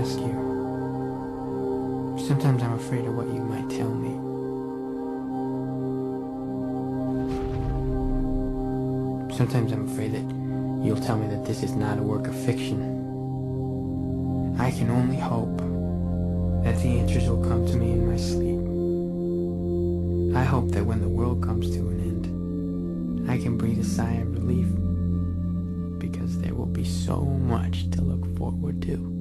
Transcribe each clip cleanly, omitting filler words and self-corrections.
ask you. Sometimes I'm afraid of what you might tell me. Sometimes I'm afraid that you'll tell me that this is not a work of fiction. I can only hope that the answers will come to me in my sleep. I hope that when the world comes to an end, I can breathe a sigh of relief, because there will be so much to look forward to.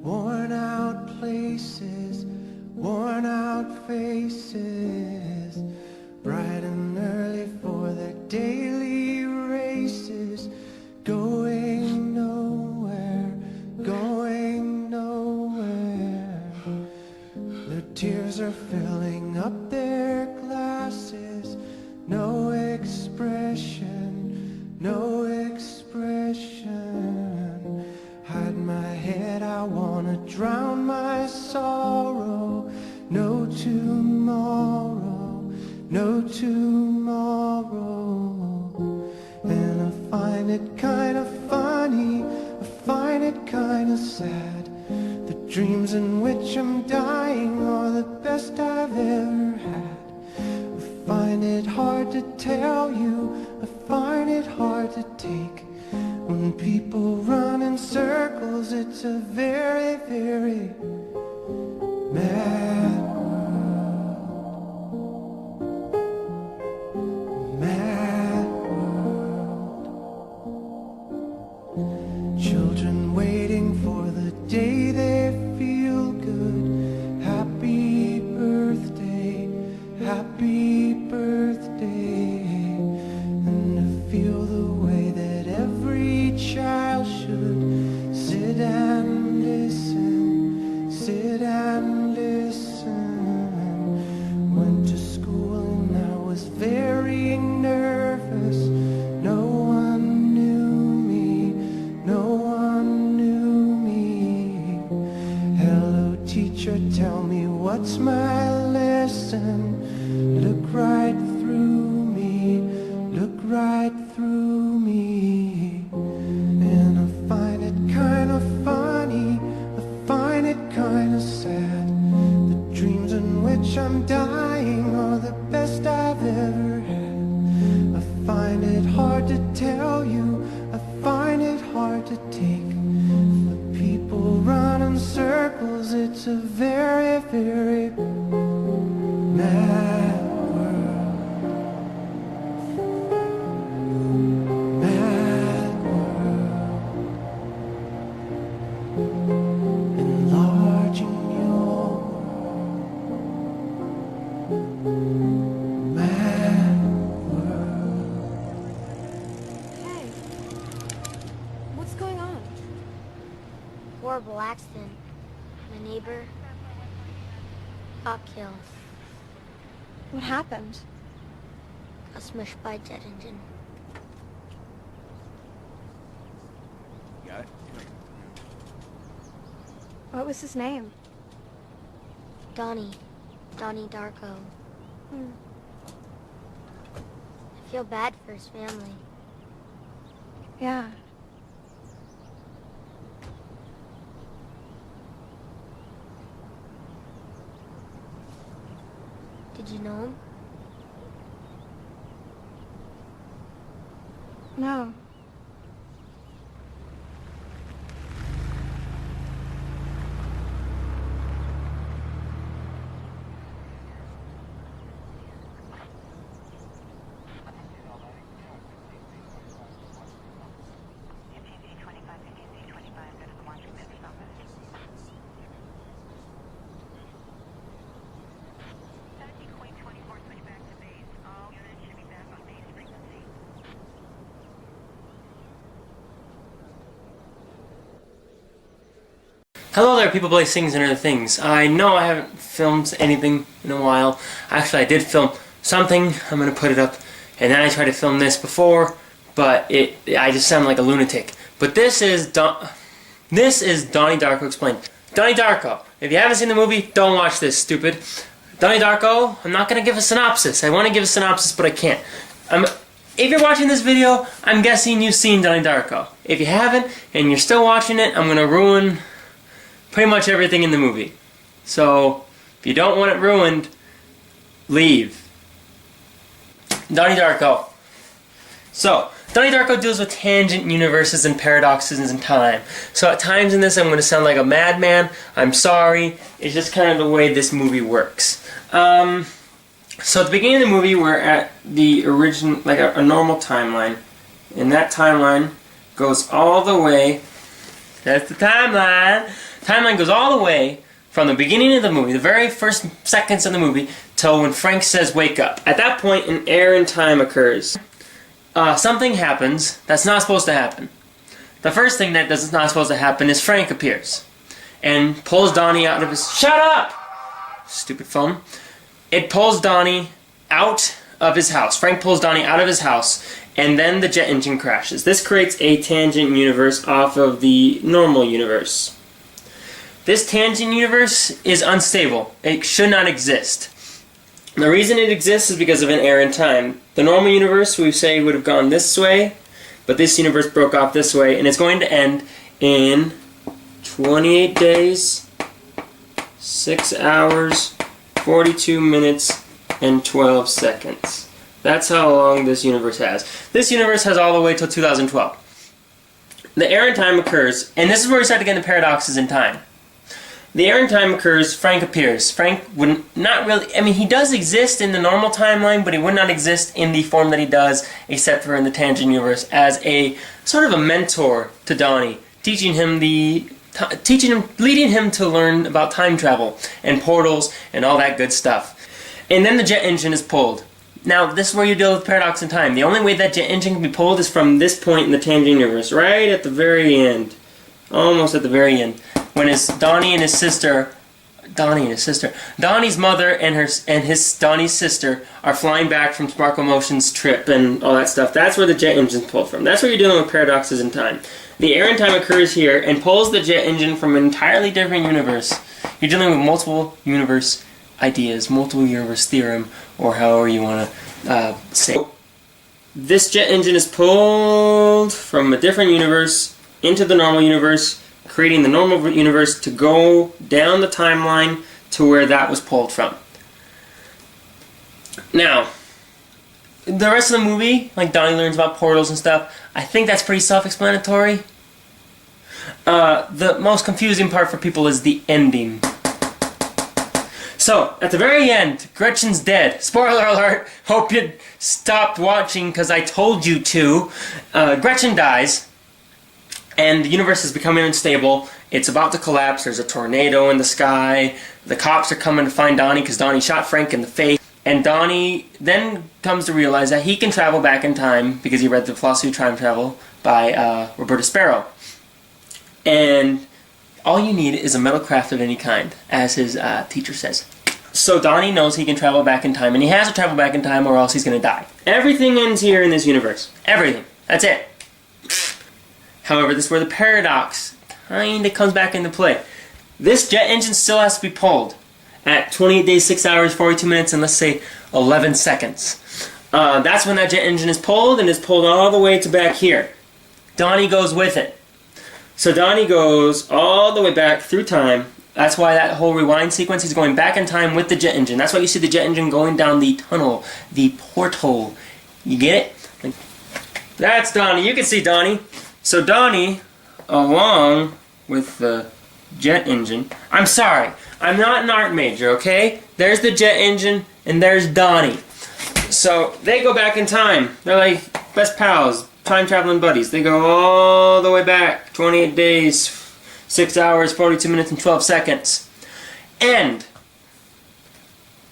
Worn out places, worn out faces, bright and early for their daily races, going nowhere, going nowhere. Their tears are filling up their glasses, no expression, no expression. Hide my head, I wanna drown my sorrow. No tomorrow, no tomorrow. And I find it kind of funny, I find it kind of sad. The dreams in which I'm dying are the best I've ever had. I find it hard to tell you, I find it hard to take. When people run in circles, it's a very, very mad world. Mad world. Children waiting for the day they feel good. Happy birthday, happy birthday. And to feel the way that every child should sit and listen, sit and listen. Went to school and I was very nervous. No one knew me, no one knew me. Hello teacher, tell me what's my lesson. Look right through me, look right through me. And I find it kind of funny, I find it kind of sad. The dreams in which I'm dying are the best I've ever had. I find it hard to tell you, I find it hard to take. But people run in circles, it's a very, very mad world. Mad world. Enlarging your world. Mad world. horrible accident. My neighbor got killed. What happened? Got smushed by a jet engine. Got it? What was his name? Donnie Darko. Hmm. I feel bad for his family. Yeah. Did you know him? No. Hello there, people play things and other things. I know I haven't filmed anything in a while. Actually, I did film something. I'm gonna put it up, and then I tried to film this before, but I just sound like a lunatic. But this is Donnie Darko Explained. Donnie Darko. If you haven't seen the movie, don't watch this, stupid. Donnie Darko. I'm not gonna give a synopsis. I want to give a synopsis, but I can't. If you're watching this video, I'm guessing you've seen Donnie Darko. If you haven't, and you're still watching it, I'm gonna ruin pretty much everything in the movie. So, if you don't want it ruined, leave. Donnie Darko. So, Donnie Darko deals with tangent universes and paradoxes in time. So at times in this I'm going to sound like a madman. I'm sorry. It's just kind of the way this movie works. So at the beginning of the movie we're at the original, like a normal timeline. And that timeline goes all the way, that's the timeline. Timeline goes all the way from the beginning of the movie, the very first seconds of the movie, till when Frank says wake up. At that point, an error in time occurs. Something happens that's not supposed to happen. The first thing that is not supposed to happen is Frank appears and pulls Donnie out of his... Shut up! Stupid phone. It pulls Donnie out of his house. Frank pulls Donnie out of his house, and then the jet engine crashes. This creates a tangent universe off of the normal universe. This tangent universe is unstable. It should not exist. The reason it exists is because of an error in time. The normal universe, we say, would have gone this way, but this universe broke off this way, and it's going to end in 28 days, 6 hours, 42 minutes, and 12 seconds. That's how long this universe has. This universe has all the way till 2012. The error in time occurs, and this is where we start to get the paradoxes in time. The error in time occurs, Frank appears. Frank would not really, he does exist in the normal timeline, but he would not exist in the form that he does, except for in the tangent universe, as a sort of a mentor to Donnie, leading him to learn about time travel and portals and all that good stuff. And then the jet engine is pulled. Now, this is where you deal with paradox in time. The only way that jet engine can be pulled is from this point in the tangent universe, right at the very end. Almost at the very end. When Donnie's mother and Donnie's sister are flying back from Sparkle Motion's trip and all that stuff. That's where the jet engine's pulled from. That's where you're dealing with paradoxes in time. The error in time occurs here and pulls the jet engine from an entirely different universe. You're dealing with multiple universe ideas, multiple universe theorem, or however you want to say. This jet engine is pulled from a different universe into the normal universe, creating the normal universe to go down the timeline to where that was pulled from. Now, the rest of the movie, like Donnie learns about portals and stuff, I think that's pretty self-explanatory. The most confusing part for people is the ending. So, at the very end, Gretchen's dead. Spoiler alert, hope you stopped watching because I told you to. Gretchen dies. And the universe is becoming unstable. It's about to collapse. There's a tornado in the sky. The cops are coming to find Donnie because Donnie shot Frank in the face. And Donnie then comes to realize that he can travel back in time because he read The Philosophy of Time Travel by Roberta Sparrow. And all you need is a metal craft of any kind, as his teacher says. So Donnie knows he can travel back in time, and he has to travel back in time or else he's going to die. Everything ends here in this universe. Everything. That's it. However, this is where the paradox kind of comes back into play. This jet engine still has to be pulled at 28 days, 6 hours, 42 minutes, and let's say 11 seconds. That's when that jet engine is pulled, and is pulled all the way to back here. Donnie goes with it. So Donnie goes all the way back through time. That's why that whole rewind sequence, he's going back in time with the jet engine. That's why you see the jet engine going down the tunnel, the portal. You get it? That's Donnie. You can see Donnie. So Donnie, along with the jet engine... I'm sorry. I'm not an art major, okay? There's the jet engine, and there's Donnie. So they go back in time. They're like best pals, time-traveling buddies. They go all the way back, 28 days... 6 hours, 42 minutes, and 12 seconds. And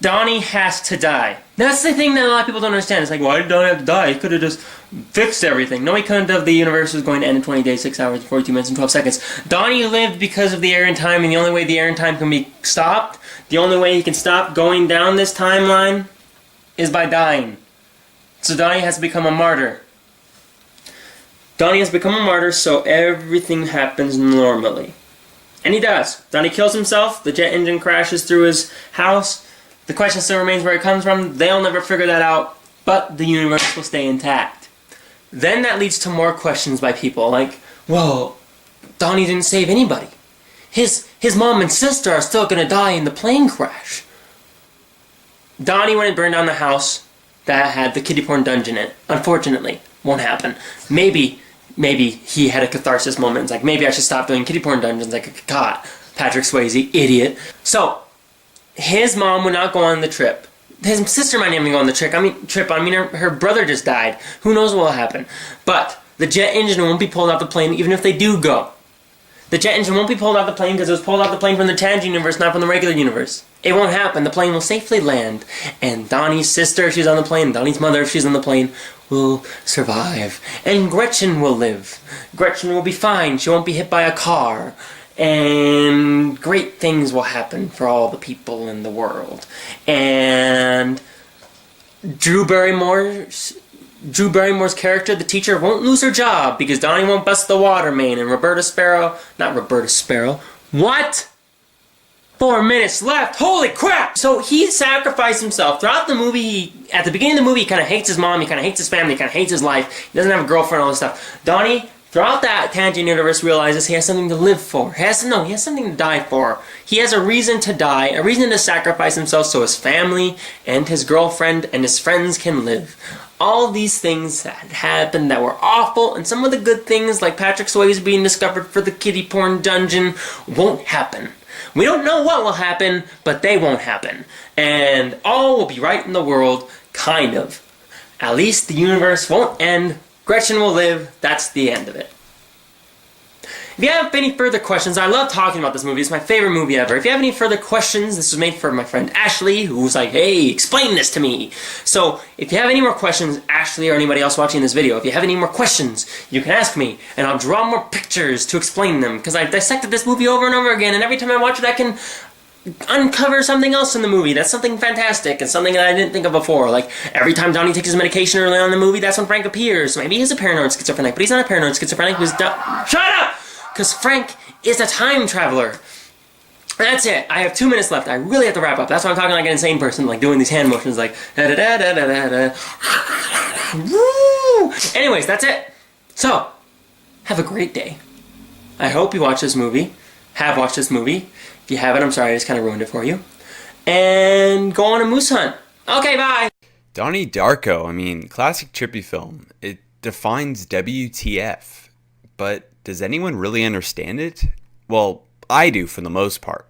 Donnie has to die. That's the thing that a lot of people don't understand. It's like, why did Donnie have to die? He could have just fixed everything. No, he couldn't have. The universe was going to end in 20 days, 6 hours, 42 minutes, and 12 seconds. Donnie lived because of the error in time, and the only way the error in time can be stopped, the only way he can stop going down this timeline is by dying. So Donnie has to become a martyr. Donnie has become a martyr, so everything happens normally. And he does. Donnie kills himself, the jet engine crashes through his house, the question still remains where it comes from, they'll never figure that out, but the universe will stay intact. Then that leads to more questions by people, like, well, Donnie didn't save anybody. His mom and sister are still gonna die in the plane crash. Donnie went and burned down the house that had the kiddie porn dungeon in it. Unfortunately, won't happen. Maybe he had a catharsis moment. It's like, maybe I should stop doing kiddie porn dungeons like a caught. Patrick Swayze, idiot. So, his mom would not go on the trip. His sister might not even go on the trip. Her brother just died. Who knows what will happen. But the jet engine won't be pulled out the plane even if they do go. The jet engine won't be pulled out the plane because it was pulled out the plane from the tangent universe, not from the regular universe. It won't happen. The plane will safely land. And Donnie's sister, if she's on the plane, Donnie's mother, if she's on the plane, will survive. And Gretchen will live. Gretchen will be fine. She won't be hit by a car. And great things will happen for all the people in the world. And Drew Barrymore's character, the teacher, won't lose her job because Donnie won't bust the water main, and What? 4 minutes left. Holy crap! So he sacrificed himself. Throughout the movie, at the beginning of the movie, he kind of hates his mom, he kind of hates his family, he kind of hates his life. He doesn't have a girlfriend, all this stuff. Donnie, throughout that tangent universe, realizes he has something to live for. He has something to die for. He has a reason to die, a reason to sacrifice himself so his family and his girlfriend and his friends can live. All these things that happened that were awful, and some of the good things, like Patrick Swayze being discovered for the kiddie porn dungeon, won't happen. We don't know what will happen, but they won't happen. And all will be right in the world, kind of. At least the universe won't end. Gretchen will live. That's the end of it. If you have any further questions, I love talking about this movie. It's my favorite movie ever. If you have any further questions, this was made for my friend Ashley, who was like, hey, explain this to me. So, if you have any more questions, Ashley or anybody else watching this video, if you have any more questions, you can ask me, and I'll draw more pictures to explain them, because I've dissected this movie over and over again, and every time I watch it, I can uncover something else in the movie. That's something fantastic, and something that I didn't think of before. Like, every time Donnie takes his medication early on in the movie, that's when Frank appears. Maybe he's a paranoid schizophrenic, but he's not a paranoid schizophrenic. Shut up! Because Frank is a time traveler. That's it. I have 2 minutes left. I really have to wrap up. That's why I'm talking like an insane person, like doing these hand motions, like da da da da da da da. Woo! Anyways, that's it. So, have a great day. I hope you watch this movie. Have watched this movie. If you haven't, I'm sorry, I just kind of ruined it for you. And go on a moose hunt. Okay, bye. Donnie Darko, classic trippy film. It defines WTF. But does anyone really understand it? Well, I do for the most part.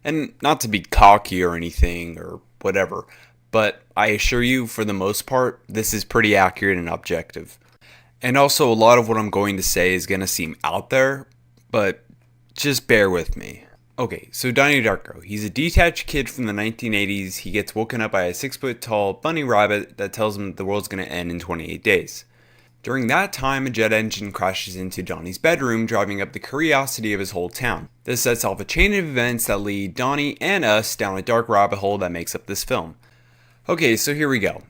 And not to be cocky or anything or whatever, but I assure you for the most part, this is pretty accurate and objective. And also a lot of what I'm going to say is going to seem out there, but just bear with me. Okay, so Donnie Darko, he's a detached kid from the 1980s. He gets woken up by a 6-foot tall bunny rabbit that tells him the world's going to end in 28 days. During that time, a jet engine crashes into Donnie's bedroom, driving up the curiosity of his whole town. This sets off a chain of events that lead Donnie and us down a dark rabbit hole that makes up this film. Okay, so here we go.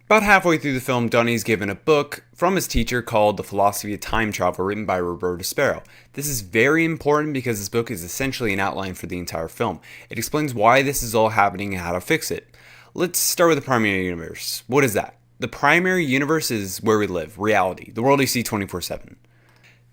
About halfway through the film, Donnie's given a book from his teacher called The Philosophy of Time Travel, written by Roberta Sparrow. This is very important because this book is essentially an outline for the entire film. It explains why this is all happening and how to fix it. Let's start with the primary universe. What is that? The primary universe is where we live, reality, the world you see 24/7.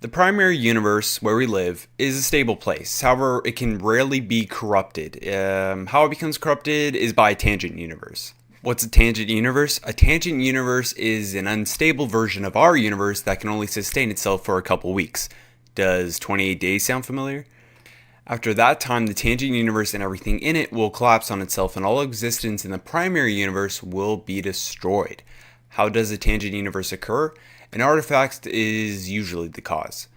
The primary universe, where we live, is a stable place. However, it can rarely be corrupted. How it becomes corrupted is by a tangent universe. What's a tangent universe? A tangent universe is an unstable version of our universe that can only sustain itself for a couple weeks. Does 28 days sound familiar? After that time, the tangent universe and everything in it will collapse on itself, and all existence in the primary universe will be destroyed. How does a tangent universe occur? An artifact is usually the cause.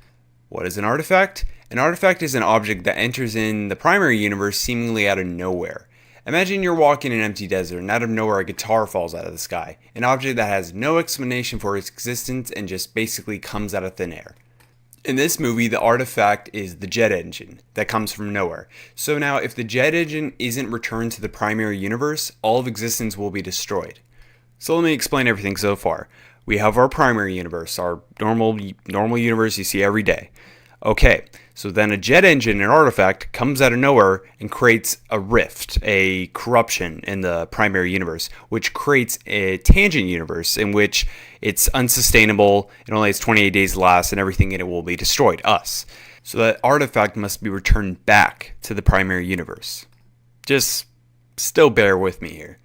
What is an artifact? An artifact is an object that enters in the primary universe seemingly out of nowhere. Imagine you're walking in an empty desert and out of nowhere a guitar falls out of the sky. An object that has no explanation for its existence and just basically comes out of thin air. In this movie, the artifact is the jet engine that comes from nowhere. So now, if the jet engine isn't returned to the primary universe, all of existence will be destroyed. So let me explain everything so far. We have our primary universe, our normal universe you see every day. Okay, so then a jet engine, an artifact, comes out of nowhere and creates a rift, a corruption in the primary universe, which creates a tangent universe in which it's unsustainable, it only has 28 days to last, and everything in it will be destroyed, us. So that artifact must be returned back to the primary universe. Just still bear with me here.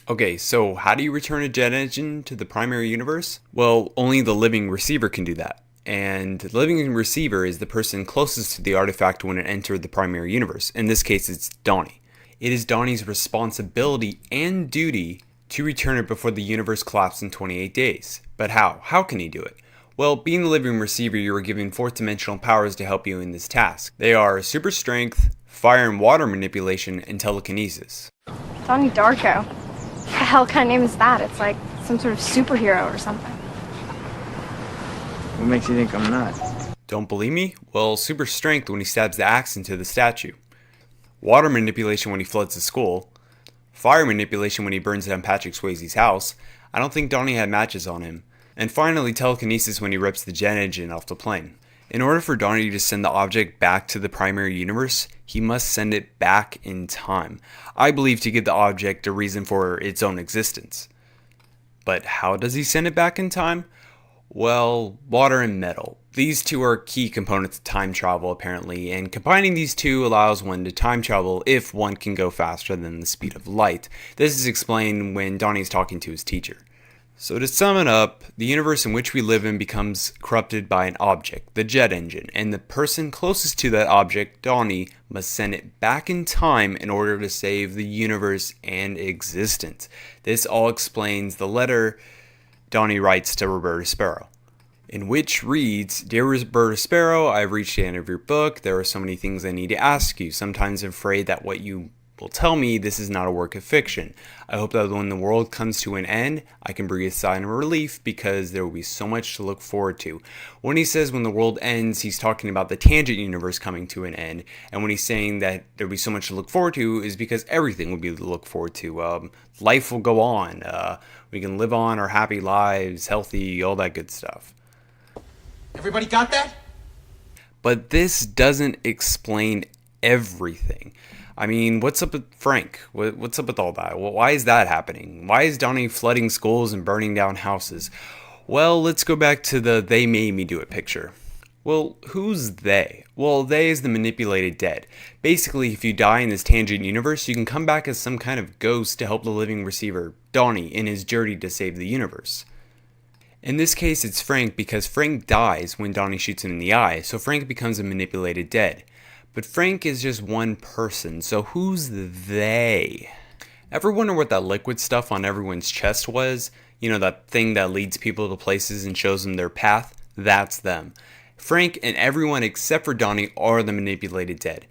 Okay, so how do you return a jet engine to the primary universe? Well, only the living receiver can do that. And the living receiver is the person closest to the artifact when it entered the primary universe. In this case, it's Donnie. It is Donnie's responsibility and duty to return it before the universe collapses in 28 days. But how? How can he do it? Well, being the living receiver, you are given fourth dimensional powers to help you in this task. They are super strength, fire and water manipulation, and telekinesis. Donnie Darko. What the hell kind of name is that? It's like some sort of superhero or something. What makes you think I'm not? Don't believe me? Well, super strength when he stabs the axe into the statue. Water manipulation when he floods the school. Fire manipulation when he burns down Patrick Swayze's house. I don't think Donnie had matches on him. And finally, telekinesis when he rips the jet engine off the plane. In order for Donnie to send the object back to the primary universe, he must send it back in time. I believe to give the object a reason for its own existence. But how does he send it back in time? Well, water and metal. These two are key components of time travel apparently, and combining these two allows one to time travel if one can go faster than the speed of light. This is explained when Donnie is talking to his teacher. So to sum it up, the universe in which we live in becomes corrupted by an object, the jet engine, and the person closest to that object, Donnie, must send it back in time in order to save the universe and existence. This all explains the letter Donnie writes to Roberta Sparrow, in which reads, "Dear Roberta Sparrow, I've reached the end of your book. There are so many things I need to ask you. Sometimes I'm afraid that what you will tell me, this is not a work of fiction. I hope that when the world comes to an end, I can breathe a sigh of relief because there will be so much to look forward to." When he says when the world ends, he's talking about the tangent universe coming to an end. And when he's saying that there will be so much to look forward to is because everything will be to look forward to. Life will go on. We can live on our happy lives, healthy, all that good stuff. Everybody got that? But this doesn't explain everything. I mean, what's up with Frank? What's up with all that? Well, why is that happening? Why is Donnie flooding schools and burning down houses? Well, let's go back to the "they made me do it" picture. Well, who's they? Well, they is the manipulated dead. Basically, if you die in this tangent universe, you can come back as some kind of ghost to help the living receiver, Donnie, in his journey to save the universe. In this case, it's Frank because Frank dies when Donnie shoots him in the eye, so Frank becomes a manipulated dead. But Frank is just one person, so who's they? Ever wonder what that liquid stuff on everyone's chest was? You know, that thing that leads people to places and shows them their path? That's them. Frank and everyone except for Donnie are the manipulated dead.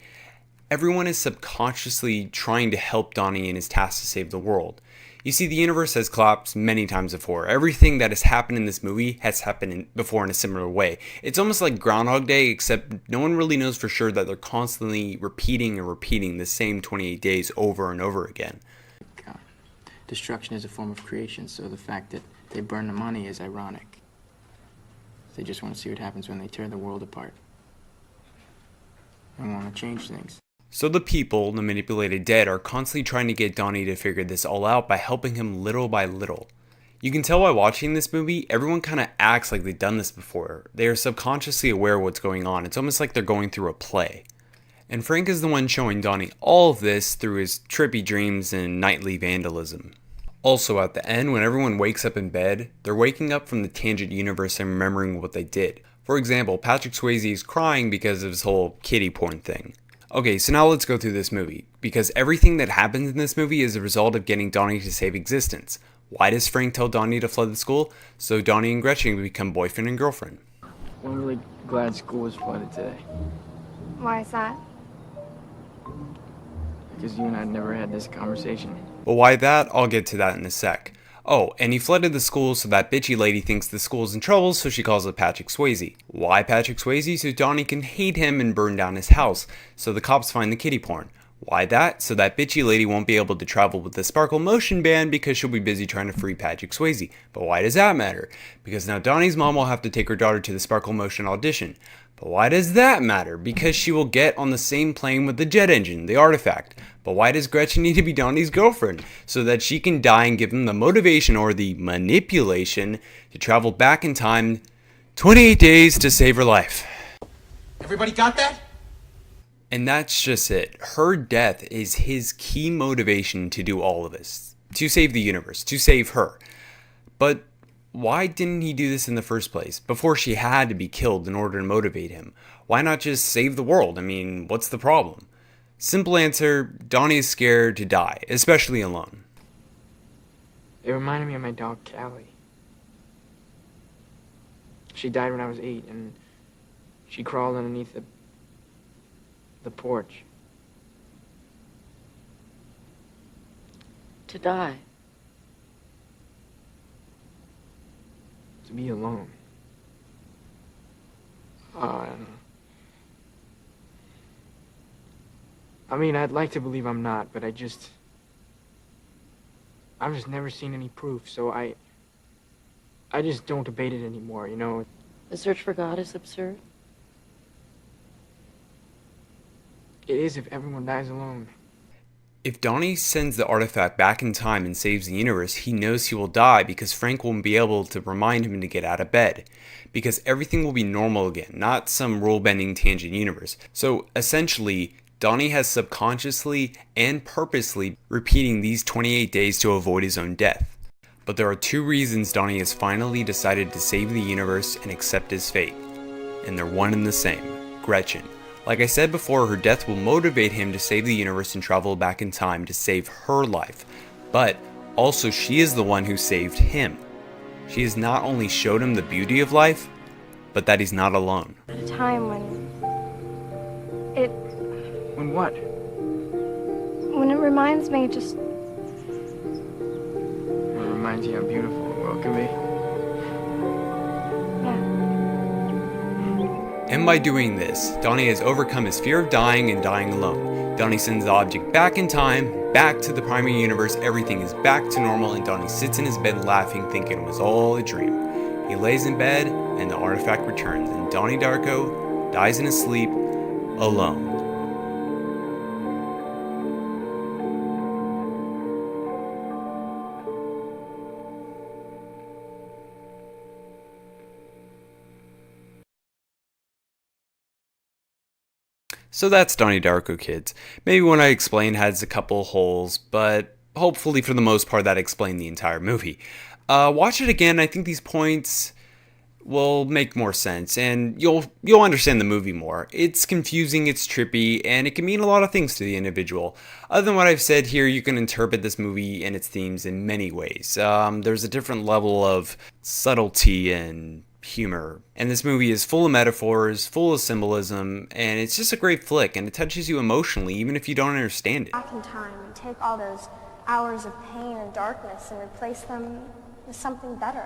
Everyone is subconsciously trying to help Donnie in his task to save the world. You see, the universe has collapsed many times before. Everything that has happened in this movie has happened before in a similar way. It's almost like Groundhog Day, except no one really knows for sure that they're constantly repeating and repeating the same 28 days over and over again. Destruction is a form of creation, so the fact that they burn the money is ironic. They just want to see what happens when they tear the world apart. They want to change things. So the people, the manipulated dead, are constantly trying to get Donnie to figure this all out by helping him little by little. You can tell by watching this movie, everyone kind of acts like they've done this before. They are subconsciously aware of what's going on. It's almost like they're going through a play. And Frank is the one showing Donnie all of this through his trippy dreams and nightly vandalism. Also, at the end, when everyone wakes up in bed, they're waking up from the tangent universe and remembering what they did. For example, Patrick Swayze is crying because of his whole kiddie porn thing. Okay, so now let's go through this movie, because everything that happens in this movie is a result of getting Donnie to save existence. Why does Frank tell Donnie to flood the school? So Donnie and Gretchen can become boyfriend and girlfriend. I'm really glad school was flooded today, Why is that? because you and I never had this conversation. Well, why that? I'll get to that in a sec. Oh, and he flooded the school so that bitchy lady thinks the school's in trouble, so she calls it Patrick Swayze. Why Patrick Swayze? So Donnie can hate him and burn down his house, so the cops find the kiddie porn. Why that? So that bitchy lady won't be able to travel with the Sparkle Motion Band because she'll be busy trying to free Patrick Swayze. But why does that matter? Because now Donnie's mom will have to take her daughter to the Sparkle Motion audition. But why does that matter? Because she will get on the same plane with the jet engine, the artifact. But why does Gretchen need to be Donnie's girlfriend? So that she can die and give him the motivation or the manipulation to travel back in time 28 days to save her life. Everybody got that? And that's just it. Her death is his key motivation to do all of this. To save the universe. To save her. But why didn't he do this in the first place? Before she had to be killed in order to motivate him. Why not just save the world? I mean, what's the problem? Simple answer, Donnie is scared to die, especially alone. It reminded me of my dog, Callie. She died when I was 8, and she crawled underneath the porch. To die. To be alone. I don't know. I mean, I'd like to believe I'm not, but I've just never seen any proof, so I just don't debate it anymore, you know? The search for God is absurd. It is if everyone dies alone. If Donnie sends the artifact back in time and saves the universe, he knows he will die because Frank won't be able to remind him to get out of bed. Because everything will be normal again, not some rule-bending tangent universe. So essentially, Donnie has subconsciously and purposely repeating these 28 days to avoid his own death. But there are two reasons Donnie has finally decided to save the universe and accept his fate. And they're one and the same. Gretchen. Like I said before, her death will motivate him to save the universe and travel back in time to save her life. But also she is the one who saved him. She has not only showed him the beauty of life, but that he's not alone. At a time when it When what? reminds me just It reminds you how beautiful the world can be. yeah. And by doing this, Donnie has overcome his fear of dying and dying alone. Donnie sends the object back in time, back to the primary universe, everything is back to normal, and Donnie sits in his bed laughing, thinking it was all a dream. He lays in bed, and the artifact returns, and Donnie Darko dies in his sleep, alone. So that's Donnie Darko, kids. Maybe what I explained has a couple holes, but hopefully for the most part that explained the entire movie. Watch it again. I think these points will make more sense, and you'll understand the movie more. It's confusing, it's trippy, and it can mean a lot of things to the individual. Other than what I've said here, you can interpret this movie and its themes in many ways. There's a different level of subtlety and humor, and this movie is full of metaphors, full of symbolism, and it's just a great flick, and it touches you emotionally even if you don't understand it. Back in time and take all those hours of pain and darkness and replace them with something better.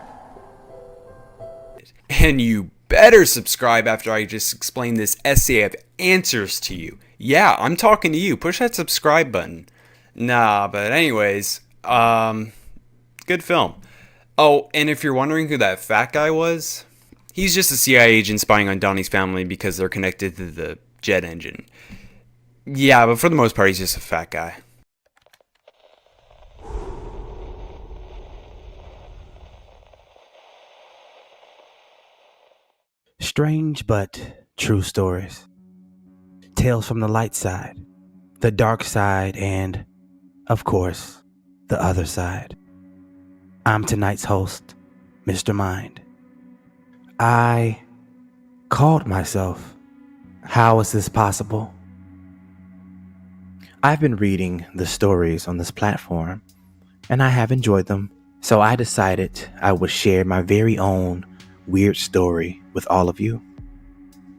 And you better subscribe after I just explain this essay of answers to you. Yeah, I'm talking to you. Push that subscribe button. Nah, but anyways, good film. Oh, and if you're wondering who that fat guy was, he's just a CIA agent spying on Donnie's family because they're connected to the jet engine. Yeah, but for the most part, he's just a fat guy. Strange but true stories. Tales from the light side, the dark side, and, of course, the other side. I'm tonight's host, Mr. Mind. I called myself, How is this possible? I've been reading the stories on this platform, and I have enjoyed them, so I decided I would share my very own weird story with all of you.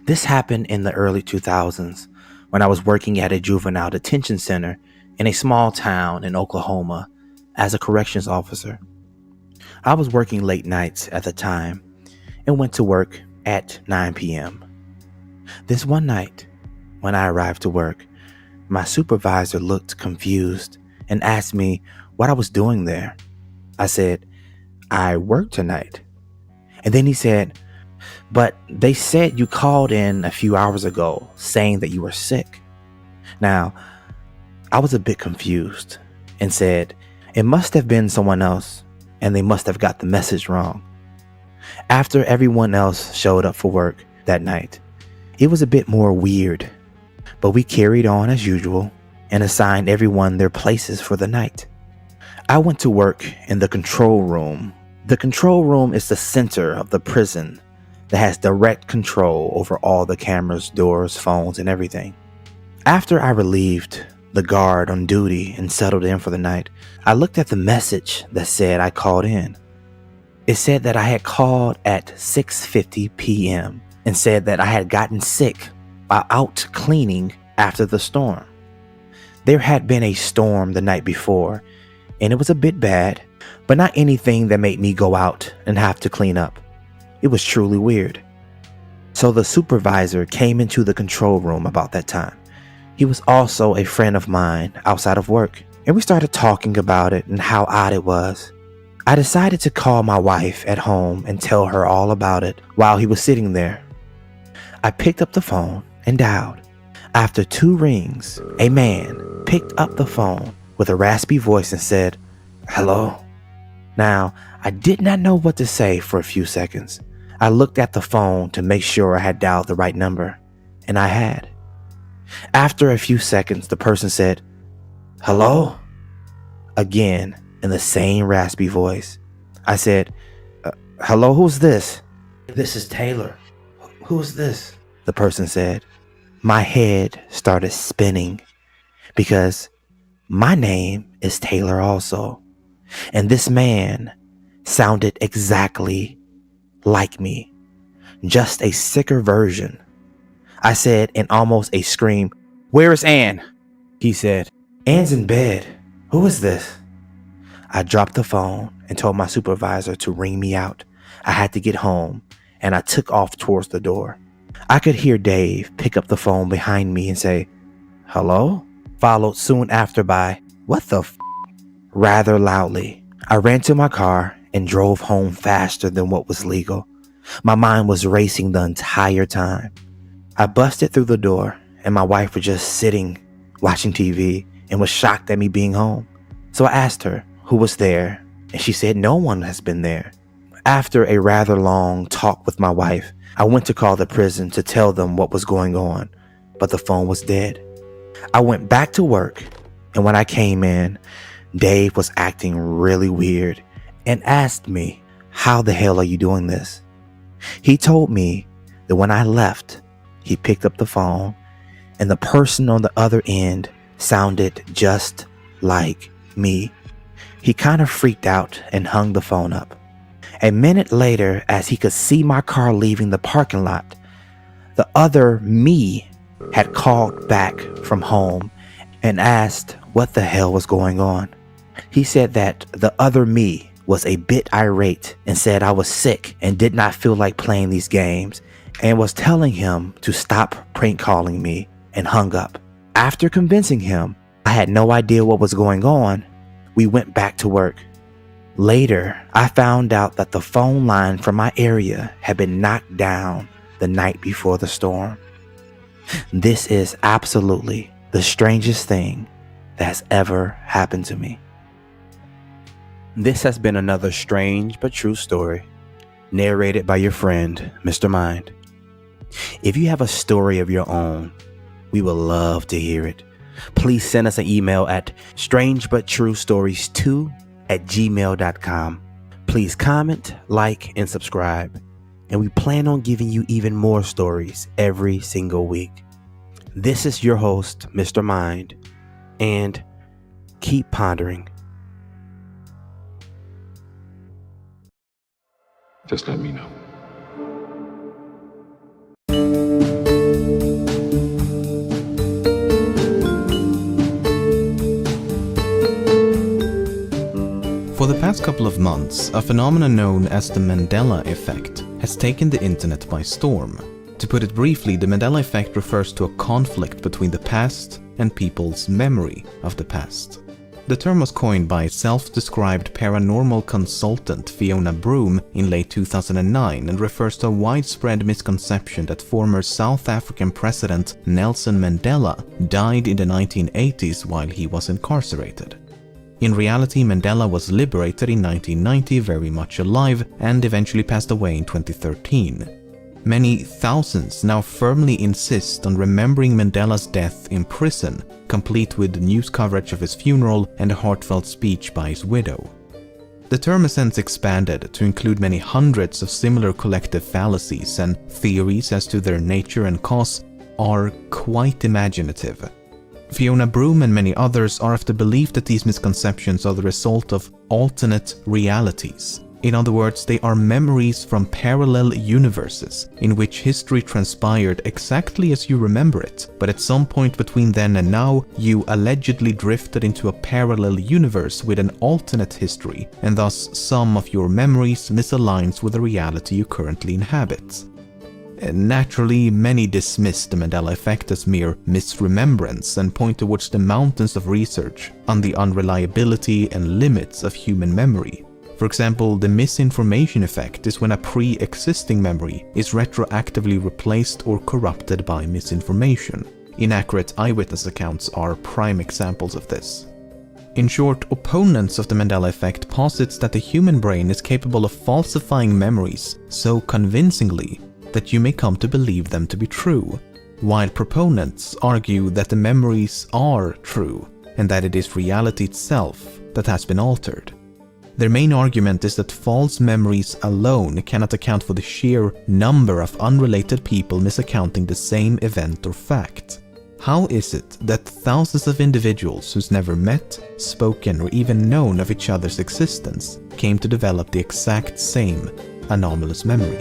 This happened in the early 2000s when I was working at a juvenile detention center in a small town in Oklahoma as a corrections officer. I was working late nights at the time and went to work at 9 p.m. This one night, when I arrived to work, my supervisor looked confused and asked me what I was doing there. I said, I work tonight. And then he said, but they said you called in a few hours ago saying that you were sick. Now, I was a bit confused and said, it must have been someone else and they must have got the message wrong. After everyone else showed up for work that night, it was a bit more weird, but we carried on as usual and assigned everyone their places for the night. I went to work in the control room. The control room is the center of the prison that has direct control over all the cameras, doors, phones, and everything. After I relieved the guard on duty and settled in for the night, I looked at the message that said I called in. It said that I had called at 6:50 p.m. and said that I had gotten sick while out cleaning after the storm. There had been a storm the night before, and it was a bit bad, but not anything that made me go out and have to clean up. It was truly weird. So the supervisor came into the control room about that time. He was also a friend of mine outside of work, and we started talking about it and how odd it was. I decided to call my wife at home and tell her all about it while he was sitting there. I picked up the phone and dialed. After 2 rings, a man picked up the phone with a raspy voice and said, "Hello?" Now, I did not know what to say for a few seconds. I looked at the phone to make sure I had dialed the right number, and I had. After a few seconds, the person said, "Hello?" Again, in the same raspy voice. I said, "Hello, who's this?" "This is Taylor." "Who's this?" the person said. My head started spinning because my name is Taylor also. And this man sounded exactly like me, just a sicker version. I said in almost a scream, "Where is Ann?" He said, "Ann's in bed. Who is this?" I dropped the phone and told my supervisor to ring me out. I had to get home, and I took off towards the door. I could hear Dave pick up the phone behind me and say, "Hello?" Followed soon after by, "What the f?" rather loudly. I ran to my car and drove home faster than what was legal. My mind was racing the entire time. I busted through the door, and my wife was just sitting, watching TV, and was shocked at me being home. So I asked her who was there, and she said no one has been there. After a rather long talk with my wife, I went to call the prison to tell them what was going on, but the phone was dead. I went back to work, and when I came in, Dave was acting really weird and asked me, "How the hell are you doing this?" He told me that when I left, he picked up the phone and the person on the other end sounded just like me. He kind of freaked out and hung the phone up. A minute later, as he could see my car leaving the parking lot, the other me had called back from home and asked what the hell was going on. He said that the other me was a bit irate and said I was sick and did not feel like playing these games and was telling him to stop prank calling me and hung up. After convincing him I had no idea what was going on, we went back to work. Later, I found out that the phone line from my area had been knocked down the night before the storm. This is absolutely the strangest thing that has ever happened to me. This has been another strange but true story, narrated by your friend, Mr. Mind. If you have a story of your own, we would love to hear it. Please send us an email at strangebutTrueStories2@gmail.com. Please comment, like, and subscribe. And we plan on giving you even more stories every single week. This is your host, Mr. Mind, and keep pondering. Just let me know. For the past couple of months, a phenomenon known as the Mandela effect has taken the internet by storm. To put it briefly, the Mandela effect refers to a conflict between the past and people's memory of the past. The term was coined by self-described paranormal consultant Fiona Broome in late 2009 and refers to a widespread misconception that former South African President Nelson Mandela died in the 1980s while he was incarcerated. In reality, Mandela was liberated in 1990, very much alive, and eventually passed away in 2013. Many thousands now firmly insist on remembering Mandela's death in prison, complete with news coverage of his funeral and a heartfelt speech by his widow. The term has since expanded to include many hundreds of similar collective fallacies, and theories as to their nature and cause are quite imaginative. Fiona Broome and many others are of the belief that these misconceptions are the result of alternate realities. In other words, they are memories from parallel universes in which history transpired exactly as you remember it, but at some point between then and now, you allegedly drifted into a parallel universe with an alternate history, and thus some of your memories misaligns with the reality you currently inhabit. Naturally, many dismiss the Mandela effect as mere misremembrance and point towards the mountains of research on the unreliability and limits of human memory. For example, the misinformation effect is when a pre-existing memory is retroactively replaced or corrupted by misinformation. Inaccurate eyewitness accounts are prime examples of this. In short, opponents of the Mandela effect posits that the human brain is capable of falsifying memories so convincingly that you may come to believe them to be true, while proponents argue that the memories are true and that it is reality itself that has been altered. Their main argument is that false memories alone cannot account for the sheer number of unrelated people misaccounting the same event or fact. How is it that thousands of individuals who's never met, spoken, or even known of each other's existence came to develop the exact same anomalous memory?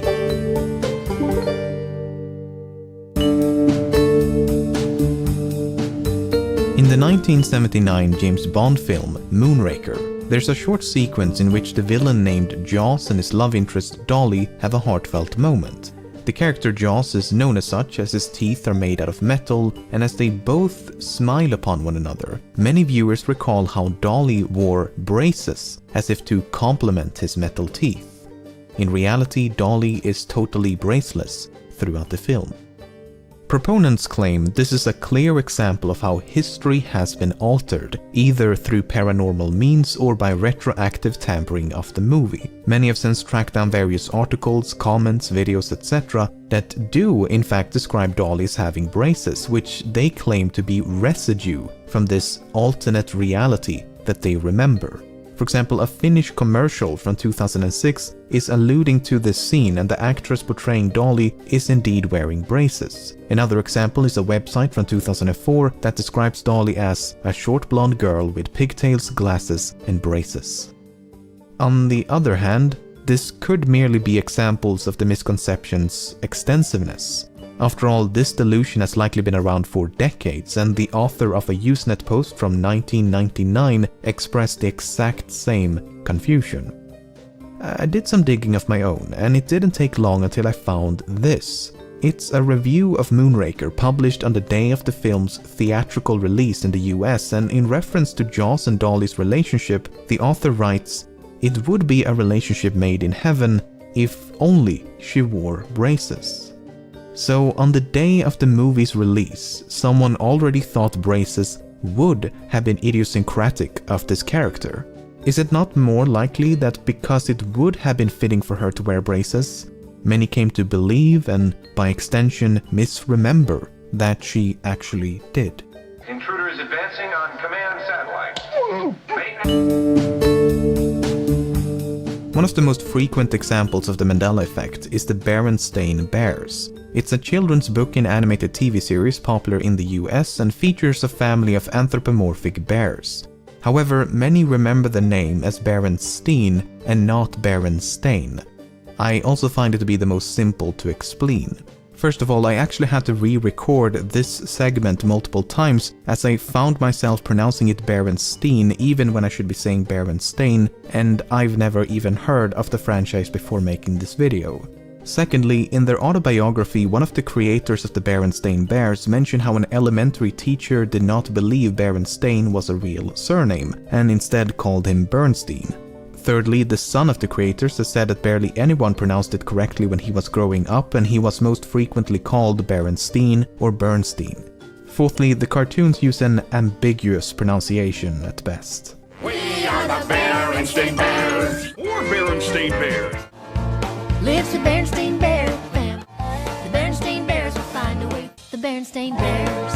In the 1979 James Bond film Moonraker, there's a short sequence in which the villain named Jaws and his love interest Dolly have a heartfelt moment. The character Jaws is known as such as his teeth are made out of metal, and as they both smile upon one another, many viewers recall how Dolly wore braces as if to complement his metal teeth. In reality, Dolly is totally braceless throughout the film. Proponents claim this is a clear example of how history has been altered, either through paranormal means or by retroactive tampering of the movie. Many have since tracked down various articles, comments, videos, etc. that do in fact describe Dolly as having braces, which they claim to be residue from this alternate reality that they remember. For example, a Finnish commercial from 2006 is alluding to this scene, and the actress portraying Dolly is indeed wearing braces. Another example is a website from 2004 that describes Dolly as a short blonde girl with pigtails, glasses, and braces. On the other hand, this could merely be examples of the misconception's extensiveness. After all, this delusion has likely been around for decades, and the author of a Usenet post from 1999 expressed the exact same confusion. I did some digging of my own, and it didn't take long until I found this. It's a review of Moonraker published on the day of the film's theatrical release in the US, and in reference to Jaws and Dolly's relationship, the author writes, "It would be a relationship made in heaven if only she wore braces." So on the day of the movie's release, someone already thought braces would have been idiosyncratic of this character. Is it not more likely that because it would have been fitting for her to wear braces, many came to believe and, by extension, misremember that she actually did? Intruders advancing on command satellite. One of the most frequent examples of the Mandela effect is the Berenstain Bears. It's a children's book and animated TV series popular in the US and features a family of anthropomorphic bears. However, many remember the name as Berenstein and not Berenstain. I also find it to be the most simple to explain. First of all, I actually had to re-record this segment multiple times as I found myself pronouncing it Berenstein even when I should be saying Berenstain, and I've never even heard of the franchise before making this video. Secondly, in their autobiography, one of the creators of the Berenstain Bears mentioned how an elementary teacher did not believe Berenstain was a real surname, and instead called him Bernstein. Thirdly, the son of the creators has said that barely anyone pronounced it correctly when he was growing up, and he was most frequently called Berenstein or Bernstein. Fourthly, the cartoons use an ambiguous pronunciation at best. We are the Berenstain Bears, or Berenstain Bears. Lives the Berenstain Bear fam. The Berenstain Bears will find a way. The Berenstain Bears.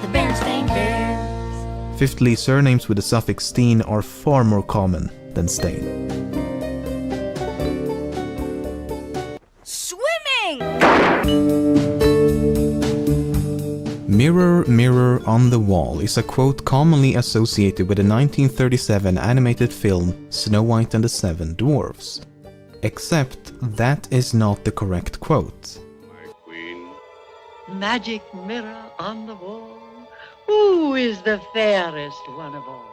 The Berenstain Bears. Fifthly, surnames with the suffix "stein" are far more common than "stain." Swimming! "Mirror, mirror on the wall" is a quote commonly associated with the 1937 animated film Snow White and the Seven Dwarfs. Except that is not the correct quote. My queen. Magic mirror on the wall, who is the fairest one of all?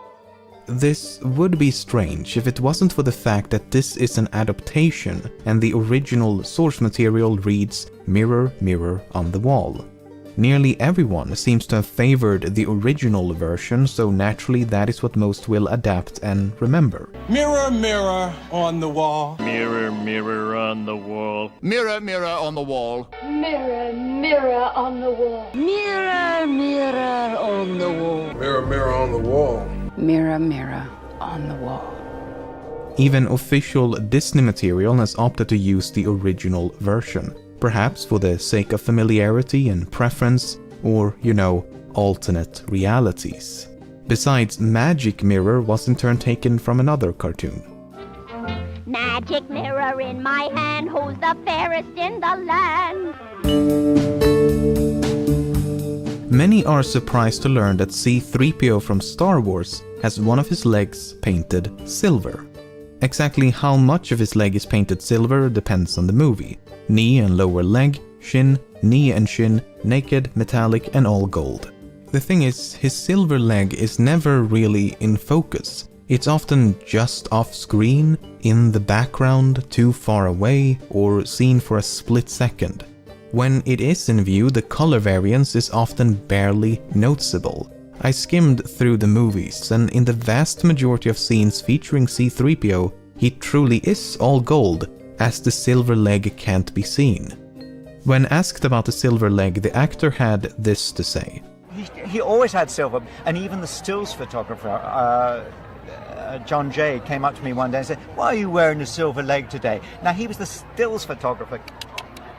This would be strange if it wasn't for the fact that this is an adaptation and the original source material reads "Mirror, mirror on the wall." Nearly everyone seems to have favored the original version, so naturally that is what most will adapt and remember. Mirror, mirror on the wall. Mirror, mirror on the wall. Mirror, mirror on the wall. Mirror, mirror on the wall. Mirror, mirror on the wall. Mirror, mirror on the wall. Mirror, mirror on the wall. Even official Disney material has opted to use the original version, perhaps for the sake of familiarity and preference, or, you know, alternate realities. Besides, Magic Mirror was in turn taken from another cartoon. Magic mirror in my hand, who's the fairest in the land? Many are surprised to learn that C-3PO from Star Wars has one of his legs painted silver. Exactly how much of his leg is painted silver depends on the movie. Knee and lower leg, shin, knee and shin, naked, metallic and all gold. The thing is, his silver leg is never really in focus. It's often just off screen, in the background, too far away, or seen for a split second. When it is in view, the color variance is often barely noticeable. I skimmed through the movies, and in the vast majority of scenes featuring C-3PO, he truly is all gold, as the silver leg can't be seen. When asked about the silver leg, the actor had this to say. He always had silver, and even the stills photographer, John Jay, came up to me one day and said, "Why are you wearing a silver leg today?" Now, he was the stills photographer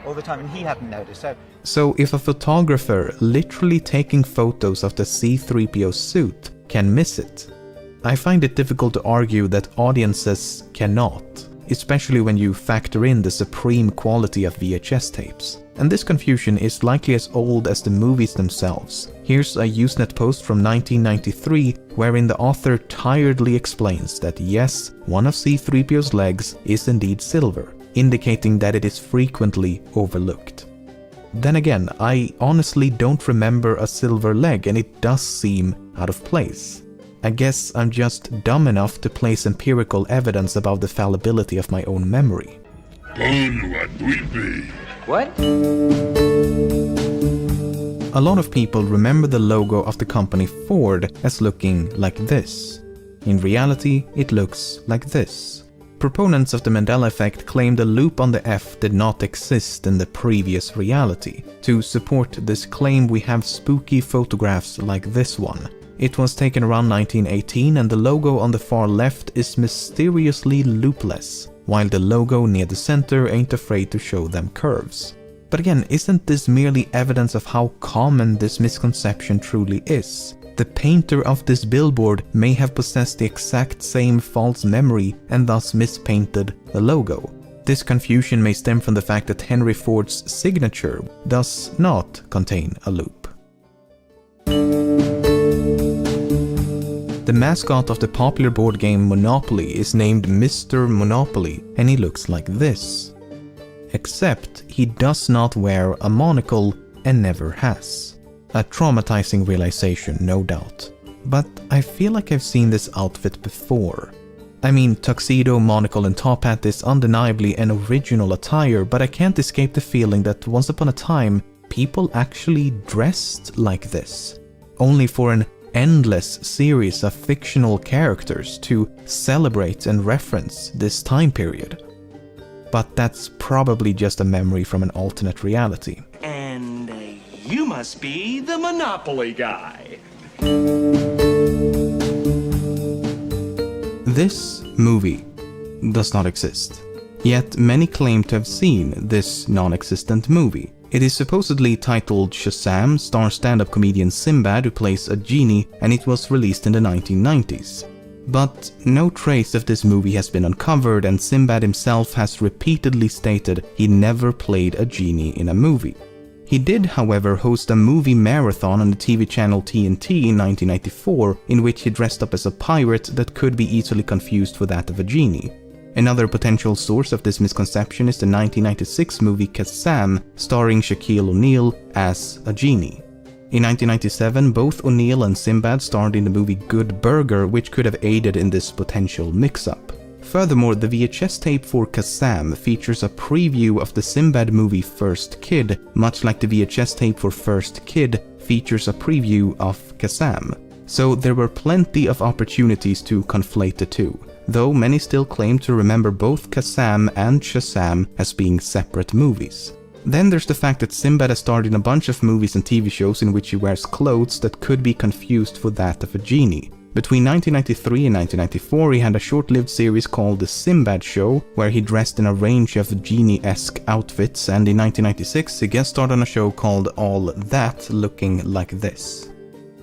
all the time, and he hadn't noticed. So if a photographer literally taking photos of the C-3PO suit can miss it, I find it difficult to argue that audiences cannot, especially when you factor in the supreme quality of VHS tapes. And this confusion is likely as old as the movies themselves. Here's a Usenet post from 1993 wherein the author tiredly explains that yes, one of C-3PO's legs is indeed silver, indicating that it is frequently overlooked. Then again, I honestly don't remember a silver leg and it does seem out of place. I guess I'm just dumb enough to place empirical evidence about the fallibility of my own memory. What? A lot of people remember the logo of the company Ford as looking like this. In reality, it looks like this. Proponents of the Mandela effect claim the loop on the F did not exist in the previous reality. To support this claim, we have spooky photographs like this one. It was taken around 1918 and the logo on the far left is mysteriously loopless, while the logo near the center ain't afraid to show them curves. But again, isn't this merely evidence of how common this misconception truly is? The painter of this billboard may have possessed the exact same false memory and thus mispainted the logo. This confusion may stem from the fact that Henry Ford's signature does not contain a loop. The mascot of the popular board game Monopoly is named Mr. Monopoly and he looks like this. Except he does not wear a monocle and never has. A traumatizing realization, no doubt. But I feel like I've seen this outfit before. I mean, tuxedo, monocle and top hat is undeniably an original attire, but I can't escape the feeling that once upon a time, people actually dressed like this. Only for an endless series of fictional characters to celebrate and reference this time period. But that's probably just a memory from an alternate reality. And you must be the Monopoly guy. This movie does not exist. Yet many claim to have seen this non-existent movie. It is supposedly titled Shazam, stars stand-up comedian Sinbad who plays a genie, and it was released in the 1990s. But no trace of this movie has been uncovered, and Sinbad himself has repeatedly stated he never played a genie in a movie. He did, however, host a movie marathon on the TV channel TNT in 1994, in which he dressed up as a pirate that could be easily confused for that of a genie. Another potential source of this misconception is the 1996 movie Shazam, starring Shaquille O'Neal as a genie. In 1997, both O'Neal and Sinbad starred in the movie Good Burger, which could have aided in this potential mix-up. Furthermore, the VHS tape for Shazam features a preview of the Sinbad movie First Kid, much like the VHS tape for First Kid features a preview of Shazam. So there were plenty of opportunities to conflate the two, though many still claim to remember both Shazam and Shazam as being separate movies. Then there's the fact that Sinbad has starred in a bunch of movies and TV shows in which he wears clothes that could be confused for that of a genie. Between 1993 and 1994, he had a short-lived series called The Sinbad Show, where he dressed in a range of genie-esque outfits, and in 1996 he guest starred on a show called All That, looking like this.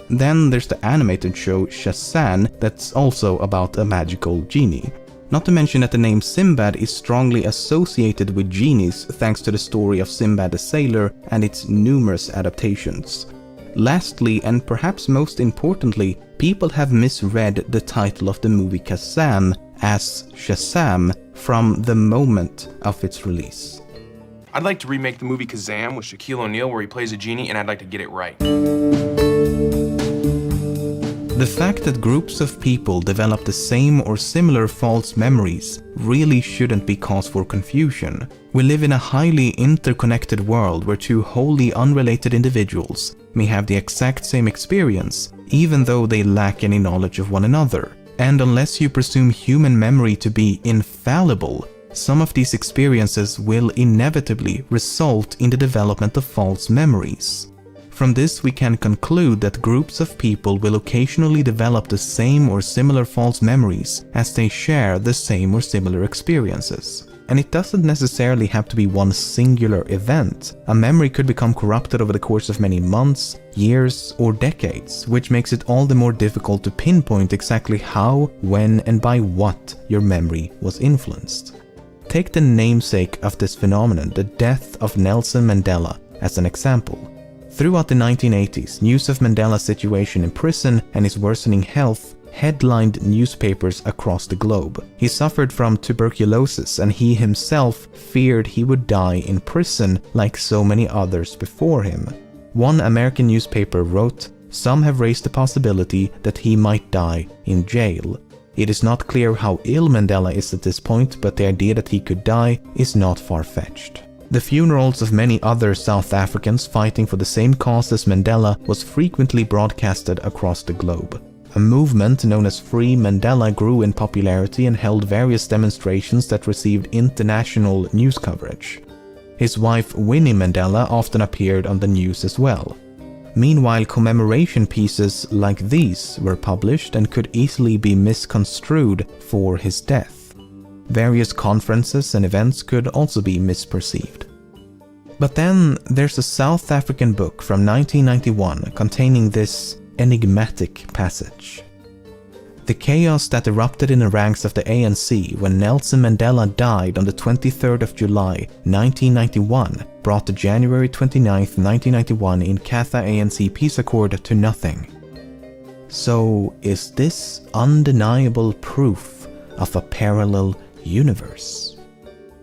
Then there's the animated show Shazam, that's also about a magical genie. Not to mention that the name Sinbad is strongly associated with genies thanks to the story of Sinbad the Sailor and its numerous adaptations. Lastly, and perhaps most importantly, people have misread the title of the movie Shazam as Shazam from the moment of its release. I'd like to remake the movie Shazam with Shaquille O'Neal where he plays a genie, and I'd like to get it right. The fact that groups of people develop the same or similar false memories really shouldn't be cause for confusion. We live in a highly interconnected world where two wholly unrelated individuals may have the exact same experience, even though they lack any knowledge of one another. And unless you presume human memory to be infallible, some of these experiences will inevitably result in the development of false memories. From this we can conclude that groups of people will occasionally develop the same or similar false memories as they share the same or similar experiences. And it doesn't necessarily have to be one singular event. A memory could become corrupted over the course of many months, years, or decades, which makes it all the more difficult to pinpoint exactly how, when, and by what your memory was influenced. Take the namesake of this phenomenon, the death of Nelson Mandela, as an example. Throughout the 1980s, news of Mandela's situation in prison and his worsening health headlined newspapers across the globe. He suffered from tuberculosis and he himself feared he would die in prison like so many others before him. One American newspaper wrote, "Some have raised the possibility that he might die in jail." It is not clear how ill Mandela is at this point, but the idea that he could die is not far-fetched. The funerals of many other South Africans fighting for the same cause as Mandela was frequently broadcasted across the globe. A movement known as Free Mandela grew in popularity and held various demonstrations that received international news coverage. His wife Winnie Mandela often appeared on the news as well. Meanwhile, commemoration pieces like these were published and could easily be misconstrued for his death. Various conferences and events could also be misperceived. But then there's a South African book from 1991 containing this enigmatic passage. The chaos that erupted in the ranks of the ANC when Nelson Mandela died on the 23rd of July 1991 brought the January 29, 1991 Inkatha ANC peace accord to nothing. So is this undeniable proof of a parallel universe?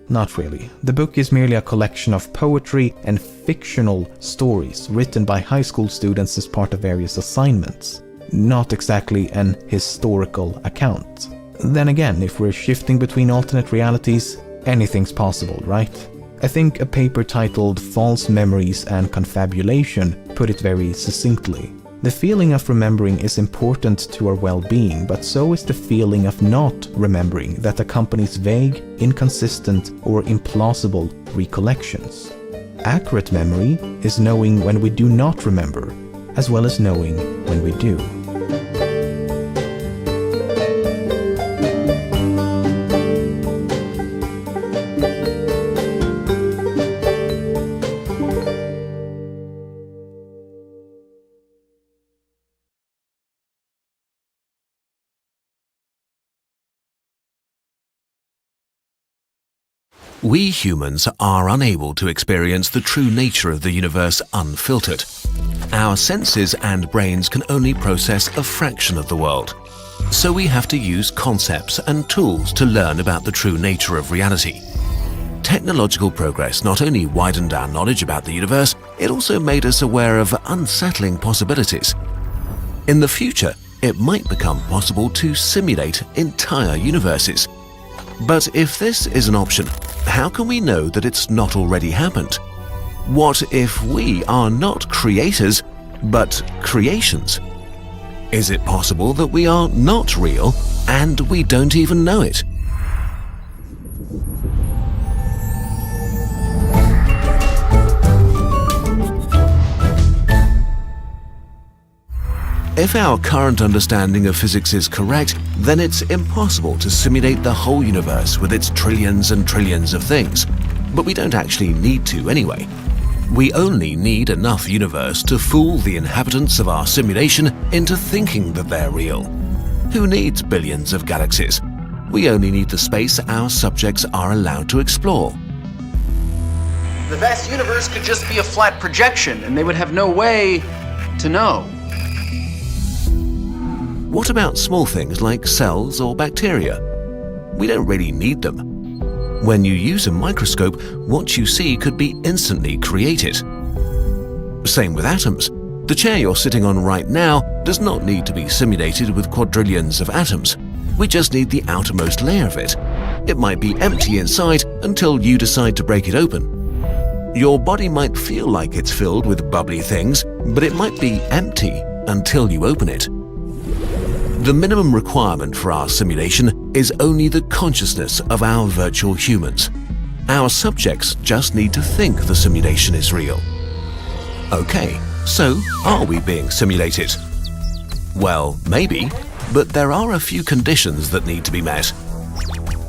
Not really. The book is merely a collection of poetry and fictional stories written by high school students as part of various assignments. Not exactly an historical account. Then again, if we're shifting between alternate realities, anything's possible, right? I think a paper titled False Memories and Confabulation put it very succinctly. The feeling of remembering is important to our well-being, but so is the feeling of not remembering that accompanies vague, inconsistent, or implausible recollections. Accurate memory is knowing when we do not remember, as well as knowing when we do. We humans are unable to experience the true nature of the universe unfiltered. Our senses and brains can only process a fraction of the world. So we have to use concepts and tools to learn about the true nature of reality. Technological progress not only widened our knowledge about the universe, it also made us aware of unsettling possibilities. In the future, it might become possible to simulate entire universes. But if this is an option, how can we know that it's not already happened? What if we are not creators, but creations? Is it possible that we are not real and we don't even know it? If our current understanding of physics is correct, then it's impossible to simulate the whole universe with its trillions and trillions of things. But we don't actually need to anyway. We only need enough universe to fool the inhabitants of our simulation into thinking that they're real. Who needs billions of galaxies? We only need the space our subjects are allowed to explore. The vast universe could just be a flat projection, and they would have no way to know. What about small things like cells or bacteria? We don't really need them. When you use a microscope, what you see could be instantly created. Same with atoms. The chair you're sitting on right now does not need to be simulated with quadrillions of atoms. We just need the outermost layer of it. It might be empty inside until you decide to break it open. Your body might feel like it's filled with bubbly things, but it might be empty until you open it. The minimum requirement for our simulation is only the consciousness of our virtual humans. Our subjects just need to think the simulation is real. Okay, so are we being simulated? Well, maybe, but there are a few conditions that need to be met.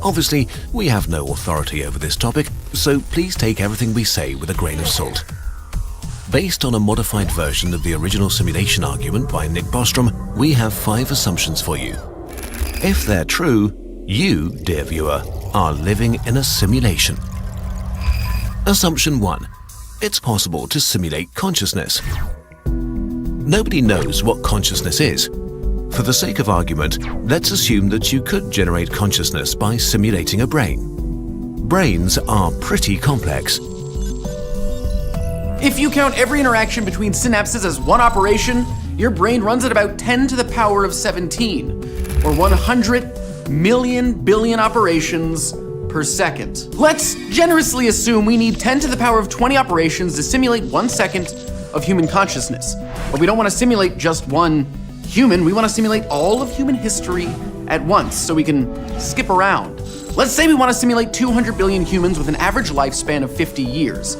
Obviously, we have no authority over this topic, so please take everything we say with a grain of salt. Based on a modified version of the original simulation argument by Nick Bostrom, we have 5 assumptions for you. If they're true, you, dear viewer, are living in a simulation. Assumption 1. It's possible to simulate consciousness. Nobody knows what consciousness is. For the sake of argument, let's assume that you could generate consciousness by simulating a brain. Brains are pretty complex. If you count every interaction between synapses as one operation, your brain runs at about 10 to the power of 17, or 100 million billion operations per second. Let's generously assume we need 10 to the power of 20 operations to simulate 1 second of human consciousness. But we don't want to simulate just one human, we want to simulate all of human history at once so we can skip around. Let's say we want to simulate 200 billion humans with an average lifespan of 50 years.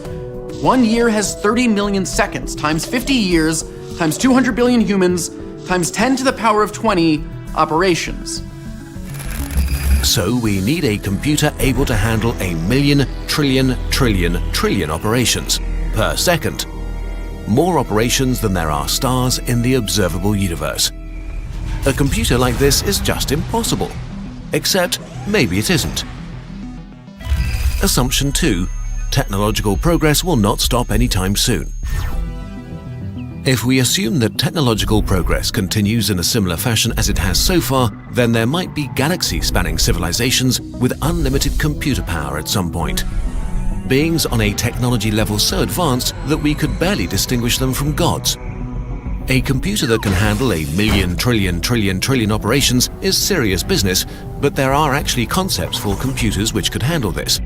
1 year has 30 million seconds, times 50 years, times 200 billion humans, times 10 to the power of 20 operations. So we need a computer able to handle 1,000,000 trillion operations per second. More operations than there are stars in the observable universe. A computer like this is just impossible. Except maybe it isn't. Assumption 2. Technological progress will not stop anytime soon. If we assume that technological progress continues in a similar fashion as it has so far, then there might be galaxy-spanning civilizations with unlimited computer power at some point. Beings on a technology level so advanced that we could barely distinguish them from gods. A computer that can handle 1,000,000 trillion operations is serious business, but there are actually concepts for computers which could handle this.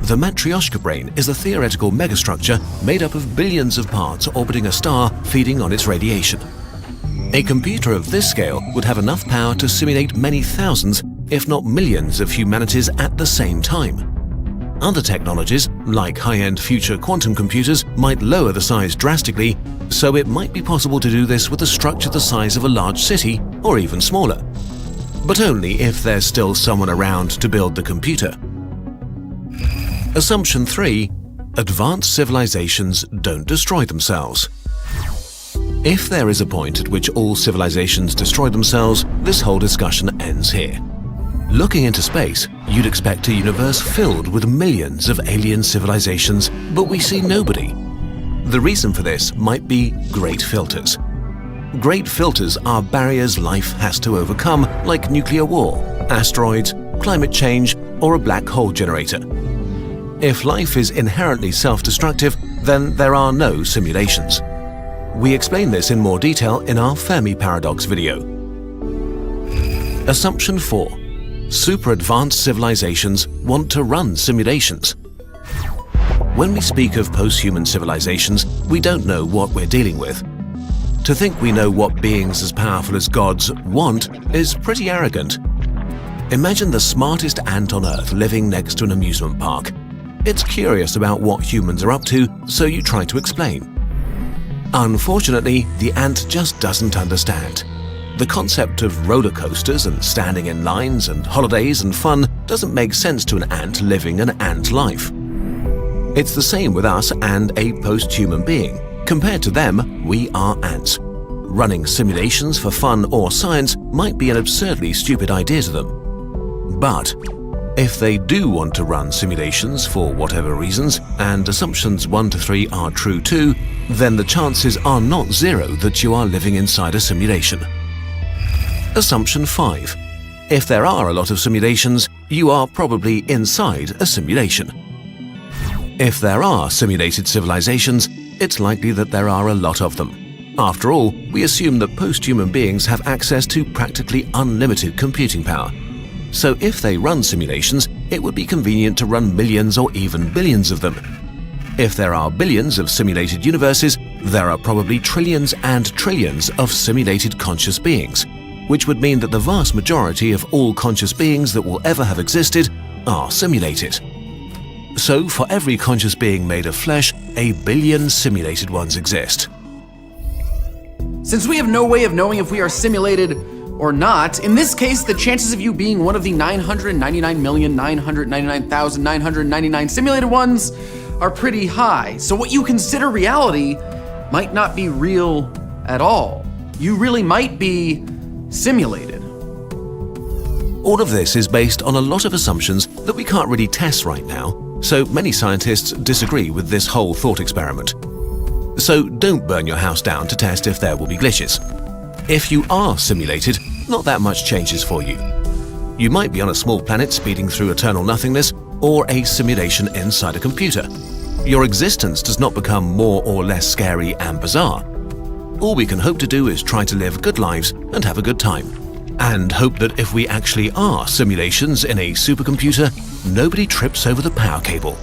The Matryoshka brain is a theoretical megastructure made up of billions of parts orbiting a star feeding on its radiation. A computer of this scale would have enough power to simulate many thousands, if not millions, of humanities at the same time. Other technologies, like high-end future quantum computers, might lower the size drastically, so it might be possible to do this with a structure the size of a large city, or even smaller. But only if there's still someone around to build the computer. Assumption 3. Advanced civilizations don't destroy themselves. If there is a point at which all civilizations destroy themselves, this whole discussion ends here. Looking into space, you'd expect a universe filled with millions of alien civilizations, but we see nobody. The reason for this might be great filters. Great filters are barriers life has to overcome, like nuclear war, asteroids, climate change, or a black hole generator. If life is inherently self-destructive, then there are no simulations. We explain this in more detail in our Fermi paradox video. Assumption 4. Super advanced civilizations want to run simulations. When we speak of post-human civilizations, we don't know what we're dealing with. To think we know what beings as powerful as gods want is pretty arrogant. Imagine the smartest ant on Earth living next to an amusement park. It's curious about what humans are up to, so you try to explain. Unfortunately, the ant just doesn't understand. The concept of roller coasters and standing in lines and holidays and fun doesn't make sense to an ant living an ant life. It's the same with us and a post-human being. Compared to them, we are ants. Running simulations for fun or science might be an absurdly stupid idea to them. But if they do want to run simulations for whatever reasons, and assumptions 1 to 3 are true too, then the chances are not zero that you are living inside a simulation. Assumption 5. If there are a lot of simulations, you are probably inside a simulation. If there are simulated civilizations, it's likely that there are a lot of them. After all, we assume that post-human beings have access to practically unlimited computing power. So if they run simulations, it would be convenient to run millions or even billions of them. If there are billions of simulated universes, there are probably trillions and trillions of simulated conscious beings, which would mean that the vast majority of all conscious beings that will ever have existed are simulated. So for every conscious being made of flesh, 1 billion simulated ones exist. Since we have no way of knowing if we are simulated or not, in this case, the chances of you being one of the 999,999,999 simulated ones are pretty high. So what you consider reality might not be real at all. You really might be simulated. All of this is based on a lot of assumptions that we can't really test right now, so many scientists disagree with this whole thought experiment. So don't burn your house down to test if there will be glitches. If you are simulated, not that much changes for you. You might be on a small planet speeding through eternal nothingness, or a simulation inside a computer. Your existence does not become more or less scary and bizarre. All we can hope to do is try to live good lives and have a good time. And hope that if we actually are simulations in a supercomputer, nobody trips over the power cable.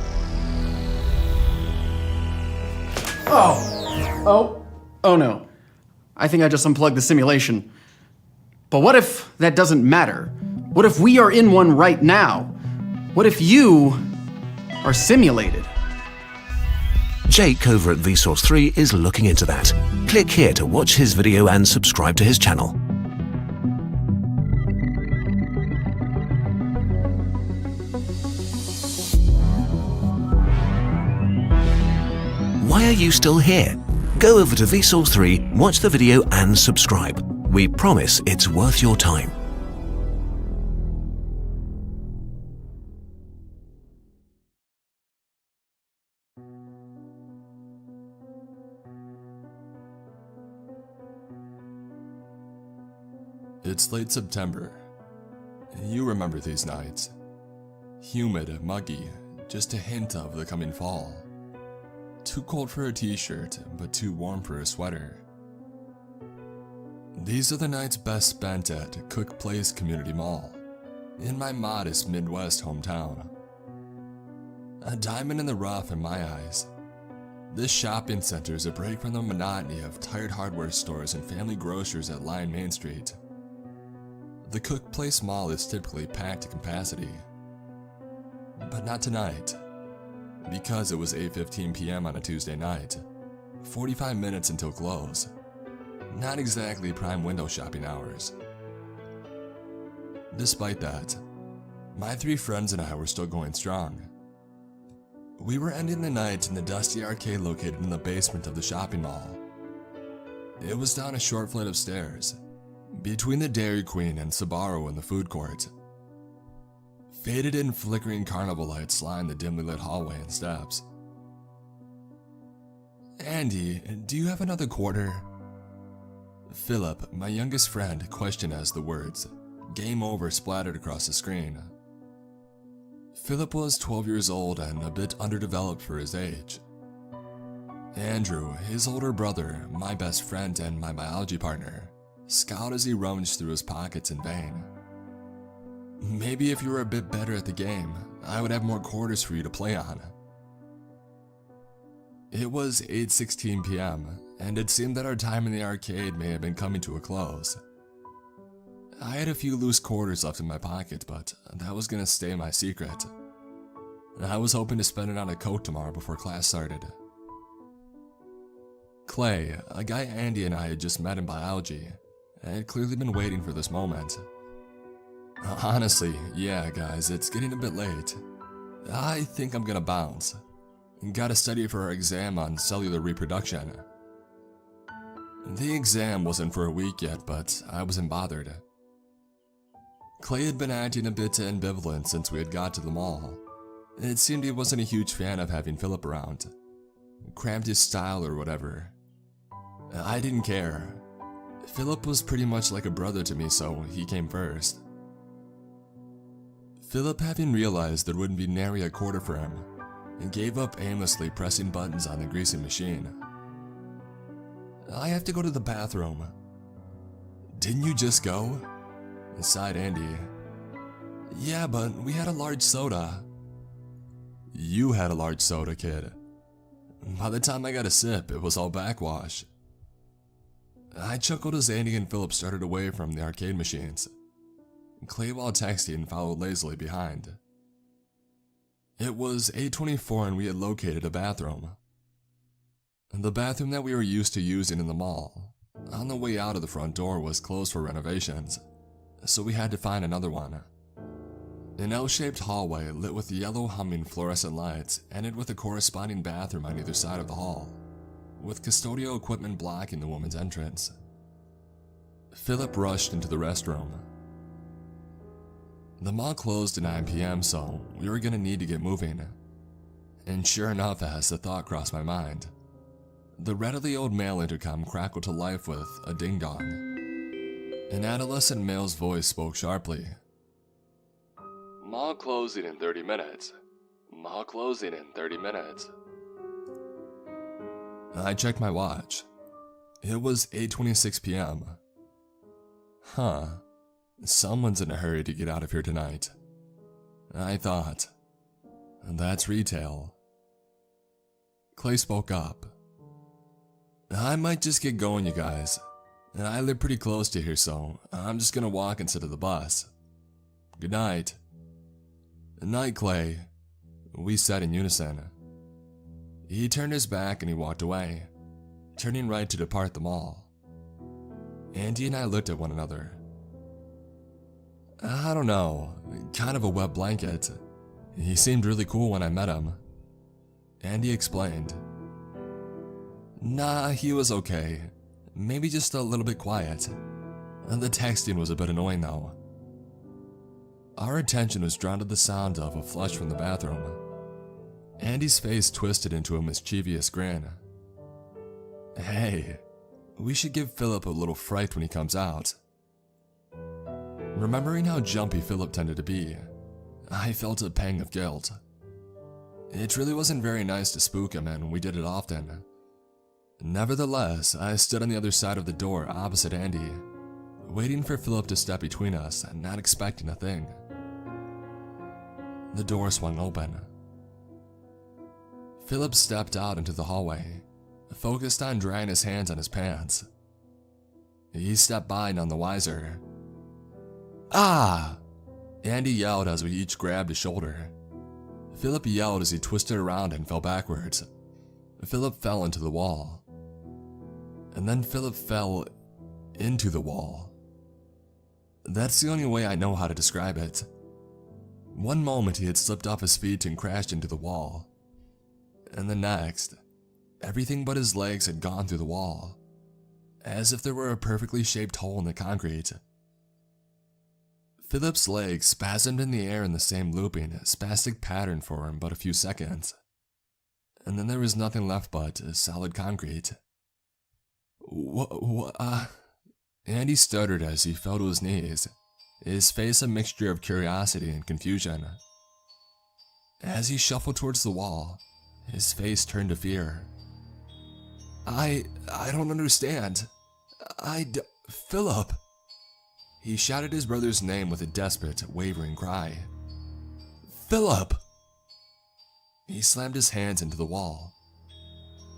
Oh no. I think I just unplugged the simulation. But what if that doesn't matter? What if we are in one right now? What if you are simulated? Jake over at Vsauce 3 is looking into that. Click here to watch his video and subscribe to his channel. Why are you still here? Go over to Vsauce 3, watch the video and subscribe. We promise it's worth your time. It's late September. You remember these nights. Humid, muggy, just a hint of the coming fall. Too cold for a t-shirt, but too warm for a sweater. These are the nights best spent at Cook Place Community Mall, in my modest Midwest hometown. A diamond in the rough in my eyes. This shopping center is a break from the monotony of tired hardware stores and family grocers that line Main Street. The Cook Place Mall is typically packed to capacity. But not tonight. Because it was 8:15 p.m. on a Tuesday night, 45 minutes until close. Not exactly prime window shopping hours. Despite that, my three friends and I were still going strong. We were ending the night in the dusty arcade located in the basement of the shopping mall. It was down a short flight of stairs, between the Dairy Queen and Sbarro in the food court. Faded and flickering carnival lights line the dimly lit hallway and steps. "Andy, do you have another quarter?" Philip, my youngest friend, questioned as the words "Game Over" splattered across the screen. Philip was 12 years old and a bit underdeveloped for his age. Andrew, his older brother, my best friend and my biology partner, scowled as he rummaged through his pockets in vain. "Maybe if you were a bit better at the game, I would have more quarters for you to play on." It was 8:16 p.m., and it seemed that our time in the arcade may have been coming to a close. I had a few loose quarters left in my pocket, but that was gonna stay my secret. I was hoping to spend it on a Coke tomorrow before class started. Clay, a guy Andy and I had just met in biology, had clearly been waiting for this moment. "Honestly, yeah guys, it's getting a bit late. I think I'm gonna bounce. Gotta study for our exam on cellular reproduction." The exam wasn't for a week yet, but I wasn't bothered. Clay had been acting a bit ambivalent since we had got to the mall. It seemed he wasn't a huge fan of having Philip around. Cramped his style or whatever. I didn't care. Philip was pretty much like a brother to me, so he came first. Philip, having realized there wouldn't be nary a quarter for him, gave up aimlessly pressing buttons on the greasing machine. "I have to go to the bathroom." "Didn't you just go?" sighed Andy. "Yeah, but we had a large soda." "You had a large soda, kid. By the time I got a sip, it was all backwash." I chuckled as Andy and Philip started away from the arcade machines. Clay, while texting, followed lazily behind. It was 8:24 and we had located a bathroom. The bathroom that we were used to using in the mall, on the way out of the front door, was closed for renovations, so we had to find another one. An L-shaped hallway lit with yellow humming fluorescent lights ended with a corresponding bathroom on either side of the hall, with custodial equipment blocking the woman's entrance. Philip rushed into the restroom. The mall closed at 9 p.m., so we were gonna need to get moving. And sure enough, as the thought crossed my mind, the readily old mail intercom crackled to life with a ding-dong. An adolescent male's voice spoke sharply. Mall closing in 30 minutes. Mall closing in 30 minutes. I checked my watch. It was 8:26 p.m. Huh. Someone's in a hurry to get out of here tonight. I thought. That's retail. Clay spoke up. I might just get going, you guys. I live pretty close to here, so I'm just gonna walk instead of the bus. Good night. Night, Clay, we said in unison. He turned his back and he walked away, turning right to depart the mall. Andy and I looked at one another. I don't know, kind of a wet blanket. He seemed really cool when I met him. Andy explained. Nah, he was okay. Maybe just a little bit quiet. The texting was a bit annoying though. Our attention was drawn to the sound of a flush from the bathroom. Andy's face twisted into a mischievous grin. Hey, we should give Philip a little fright when he comes out. Remembering how jumpy Philip tended to be, I felt a pang of guilt. It really wasn't very nice to spook him, and we did it often. Nevertheless, I stood on the other side of the door opposite Andy, waiting for Philip to step between us and not expecting a thing. The door swung open. Philip stepped out into the hallway, focused on drying his hands on his pants. He stepped by none the wiser. Ah! Andy yelled as we each grabbed his shoulder. Philip yelled as he twisted around and fell backwards. Philip fell into the wall. And then Philip fell into the wall. That's the only way I know how to describe it. One moment he had slipped off his feet and crashed into the wall. And the next, everything but his legs had gone through the wall, as if there were a perfectly shaped hole in the concrete. Philip's legs spasmed in the air in the same looping, spastic pattern for him but a few seconds. And then there was nothing left but solid concrete. Andy stuttered as he fell to his knees, his face a mixture of curiosity and confusion. As he shuffled towards the wall, his face turned to fear. I don't understand. Philip! He shouted his brother's name with a desperate, wavering cry. Philip! He slammed his hands into the wall.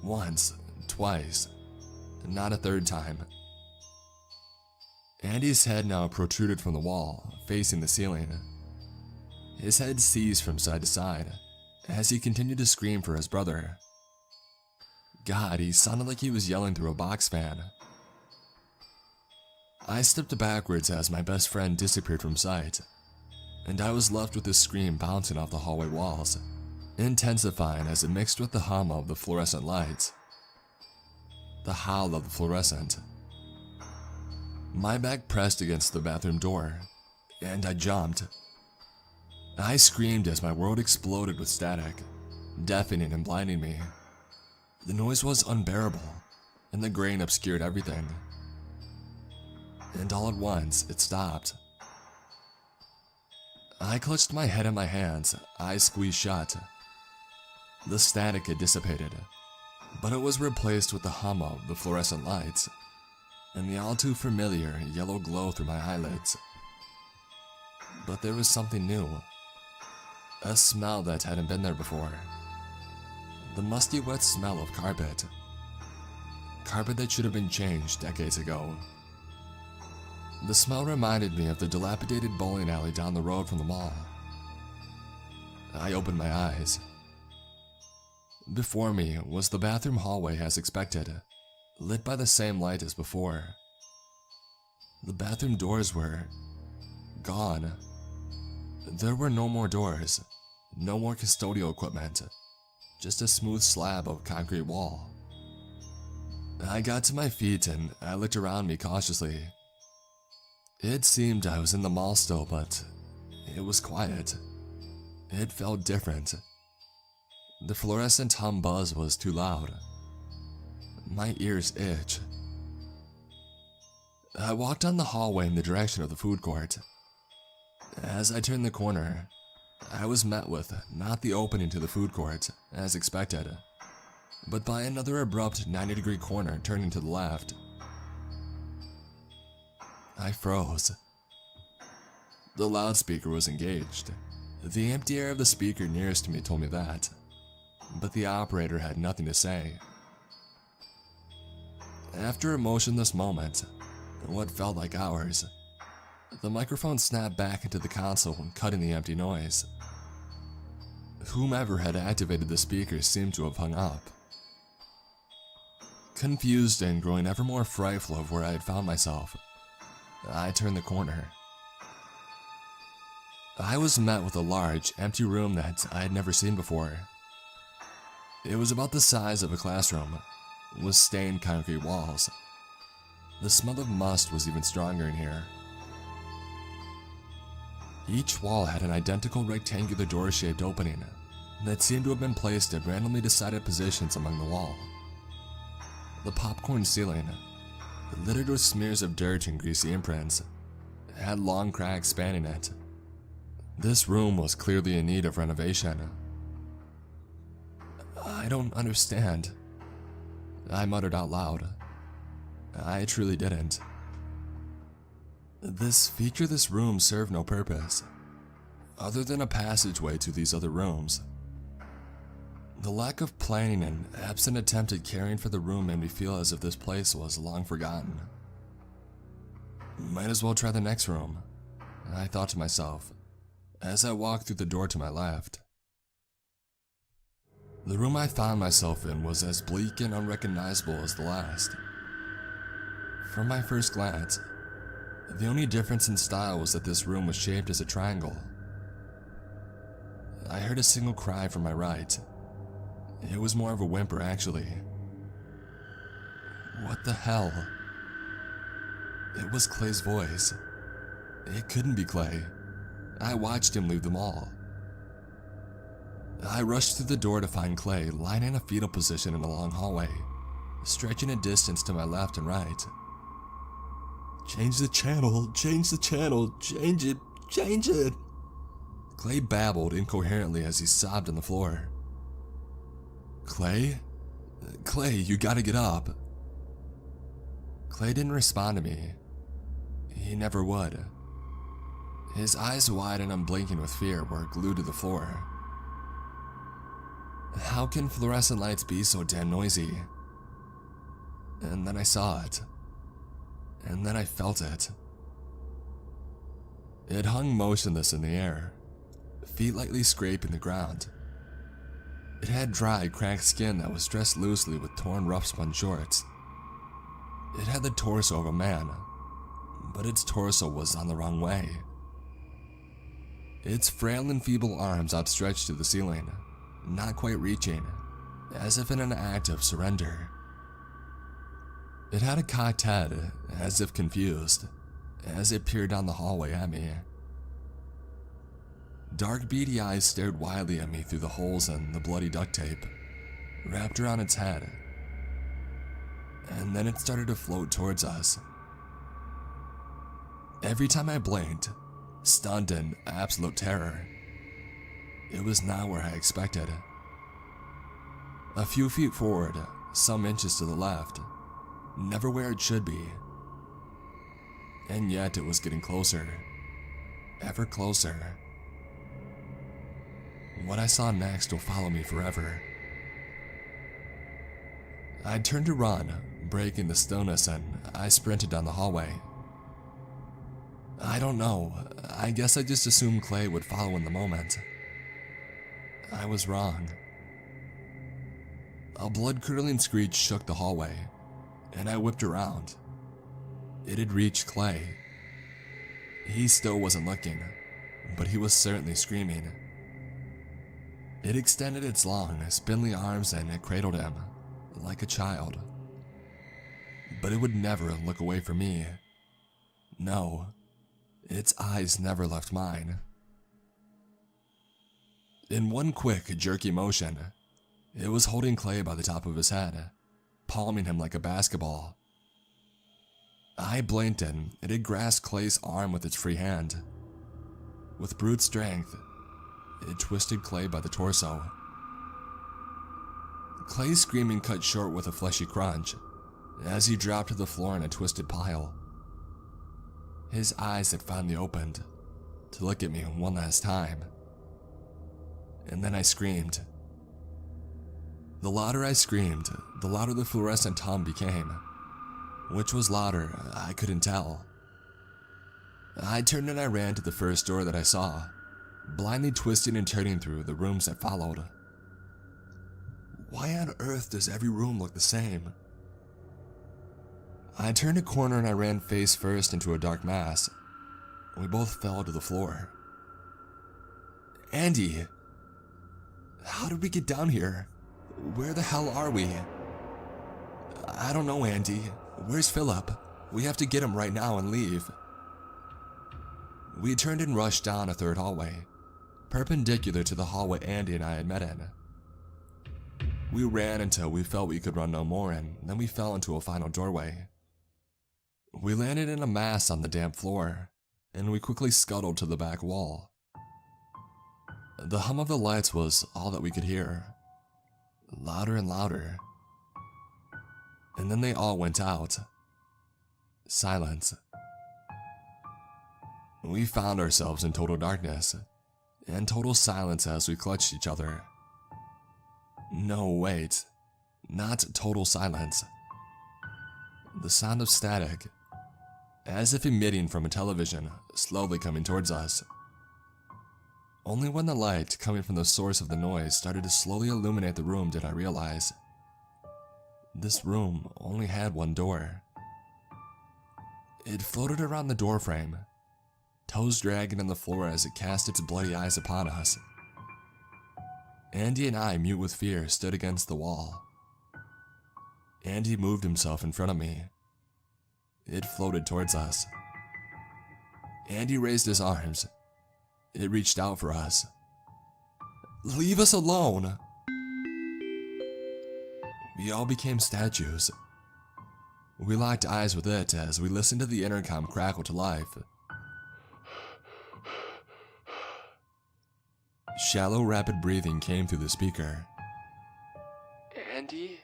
Once, twice, not a third time. Andy's head now protruded from the wall, facing the ceiling. His head seized from side to side, as he continued to scream for his brother. God, he sounded like he was yelling through a box fan. I stepped backwards as my best friend disappeared from sight, and I was left with his scream bouncing off the hallway walls, intensifying as it mixed with the hum of the fluorescent lights. The howl of the fluorescent. My back pressed against the bathroom door, and I jumped. I screamed as my world exploded with static, deafening and blinding me. The noise was unbearable, and the grain obscured everything. And all at once, it stopped. I clutched my head in my hands, eyes squeezed shut. The static had dissipated, but it was replaced with the hum of the fluorescent lights, and the all too familiar yellow glow through my eyelids. But there was something new. A smell that hadn't been there before. The musty wet smell of carpet. Carpet that should have been changed decades ago. The smell reminded me of the dilapidated bowling alley down the road from the mall. I opened my eyes. Before me was the bathroom hallway as expected, lit by the same light as before. The bathroom doors were gone. There were no more doors, no more custodial equipment, just a smooth slab of concrete wall. I got to my feet and I looked around me cautiously. It seemed I was in the mall still, but it was quiet. It felt different. The fluorescent hum buzz was too loud. My ears itch. I walked down the hallway in the direction of the food court. As I turned the corner, I was met with not the opening to the food court, as expected, but by another abrupt 90-degree corner turning to the left. I froze. The loudspeaker was engaged. The empty air of the speaker nearest to me told me that, but the operator had nothing to say. After a motionless moment, what felt like hours, the microphone snapped back into the console, cutting the empty noise. Whomever had activated the speaker seemed to have hung up. Confused and growing ever more frightful of where I had found myself, I turned the corner. I was met with a large, empty room that I had never seen before. It was about the size of a classroom, with stained concrete walls. The smell of must was even stronger in here. Each wall had an identical rectangular door-shaped opening that seemed to have been placed at randomly decided positions along the wall. The popcorn ceiling, littered with smears of dirt and greasy imprints, had long cracks spanning it. This room was clearly in need of renovation. I don't understand, I muttered out loud. I truly didn't. This featureless room served no purpose, other than a passageway to these other rooms. The lack of planning and absent attempt at caring for the room made me feel as if this place was long forgotten. Might as well try the next room, I thought to myself, as I walked through the door to my left. The room I found myself in was as bleak and unrecognizable as the last. From my first glance, the only difference in style was that this room was shaped as a triangle. I heard a single cry from my right. It was more of a whimper, actually. What the hell? It was Clay's voice. It couldn't be Clay. I watched him leave the mall. I rushed through the door to find Clay lying in a fetal position in a long hallway, stretching a distance to my left and right. Change the channel, change the channel, change it, change it. Clay babbled incoherently as he sobbed on the floor. Clay? Clay, you gotta get up. Clay didn't respond to me. He never would. His eyes wide and unblinking with fear were glued to the floor. How can fluorescent lights be so damn noisy? And then I saw it. And then I felt it. It hung motionless in the air, feet lightly scraping the ground. It had dry, cracked skin that was dressed loosely with torn rough-spun shorts. It had the torso of a man, but its torso was on the wrong way. Its frail and feeble arms outstretched to the ceiling, not quite reaching, as if in an act of surrender. It had a cocked head, as if confused, as it peered down the hallway at me. Dark beady eyes stared wildly at me through the holes in the bloody duct tape, wrapped around its head. And then it started to float towards us. Every time I blinked, stunned in absolute terror, it was not where I expected. A few feet forward, some inches to the left, never where it should be. And yet it was getting closer, ever closer. What I saw next will follow me forever. I turned to run, breaking the stillness, and I sprinted down the hallway. I don't know, I guess I just assumed Clay would follow in the moment. I was wrong. A blood-curdling screech shook the hallway, and I whipped around. It had reached Clay. He still wasn't looking, but he was certainly screaming. It extended its long, spindly arms and it cradled him, like a child. But it would never look away from me. No, its eyes never left mine. In one quick, jerky motion, it was holding Clay by the top of his head, palming him like a basketball. I blinked and it had grasped Clay's arm with its free hand. With brute strength, it twisted Clay by the torso. Clay's screaming cut short with a fleshy crunch as he dropped to the floor in a twisted pile. His eyes had finally opened to look at me one last time. And then I screamed. The louder I screamed, the louder the fluorescent hum became. Which was louder, I couldn't tell. I turned and I ran to the first door that I saw, blindly twisting and turning through the rooms that followed. Why on earth does every room look the same? I turned a corner and I ran face first into a dark mass. We both fell to the floor. Andy! How did we get down here? Where the hell are we? I don't know, Andy. Where's Philip? We have to get him right now and leave. We turned and rushed down a third hallway, perpendicular to the hallway Andy and I had met in. We ran until we felt we could run no more, and then we fell into a final doorway. We landed in a mass on the damp floor, and we quickly scuttled to the back wall. The hum of the lights was all that we could hear, louder and louder. And then they all went out. Silence. We found ourselves in total darkness, and total silence as we clutched each other. No, wait. Not total silence. The sound of static, as if emitting from a television, slowly coming towards us. Only when the light coming from the source of the noise started to slowly illuminate the room did I realize this room only had one door. It floated around the doorframe, toes dragging on the floor as it cast its bloody eyes upon us. Andy and I, mute with fear, stood against the wall. Andy moved himself in front of me. It floated towards us. Andy raised his arms. It reached out for us. Leave us alone! We all became statues. We locked eyes with it as we listened to the intercom crackle to life. Shallow, rapid breathing came through the speaker. Andy?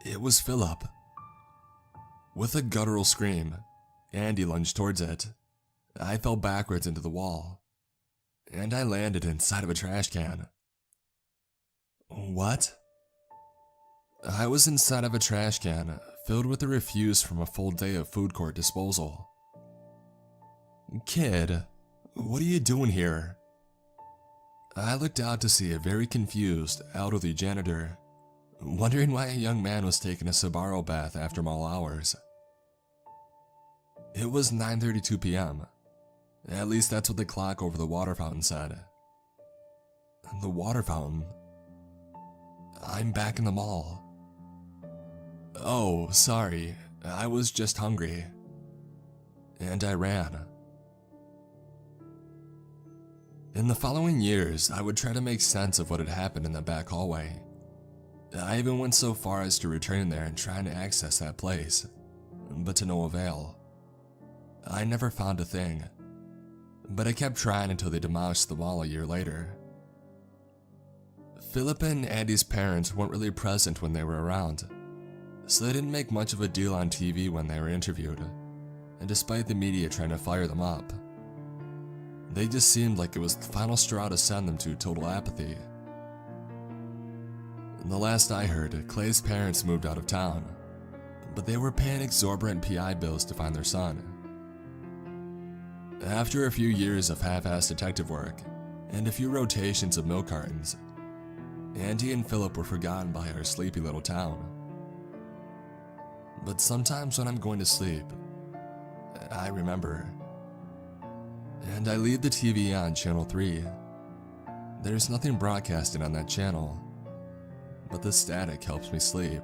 It was Philip. With a guttural scream, Andy lunged towards it. I fell backwards into the wall, and I landed inside of a trash can. What? I was inside of a trash can filled with the refuse from a full day of food court disposal. Kid, what are you doing here? I looked out to see a very confused, elderly janitor, wondering why a young man was taking a Sbarro bath after mall hours. It was 9:32 p.m. At least that's what the clock over the water fountain said. The water fountain? I'm back in the mall. Oh, sorry. I was just hungry. And I ran. In the following years, I would try to make sense of what had happened in the back hallway. I even went so far as to return there and try to access that place, but to no avail. I never found a thing, but I kept trying until they demolished the wall a year later. Philip and Andy's parents weren't really present when they were around, so they didn't make much of a deal on TV when they were interviewed, and despite the media trying to fire them up, they just seemed like it was the final straw to send them to total apathy. The last I heard, Clay's parents moved out of town, but they were paying exorbitant PI bills to find their son. After a few years of half-assed detective work and a few rotations of milk cartons, Andy and Philip were forgotten by our sleepy little town. But sometimes when I'm going to sleep, I remember. And I leave the TV on channel 3. There's nothing broadcasting on that channel, but the static helps me sleep.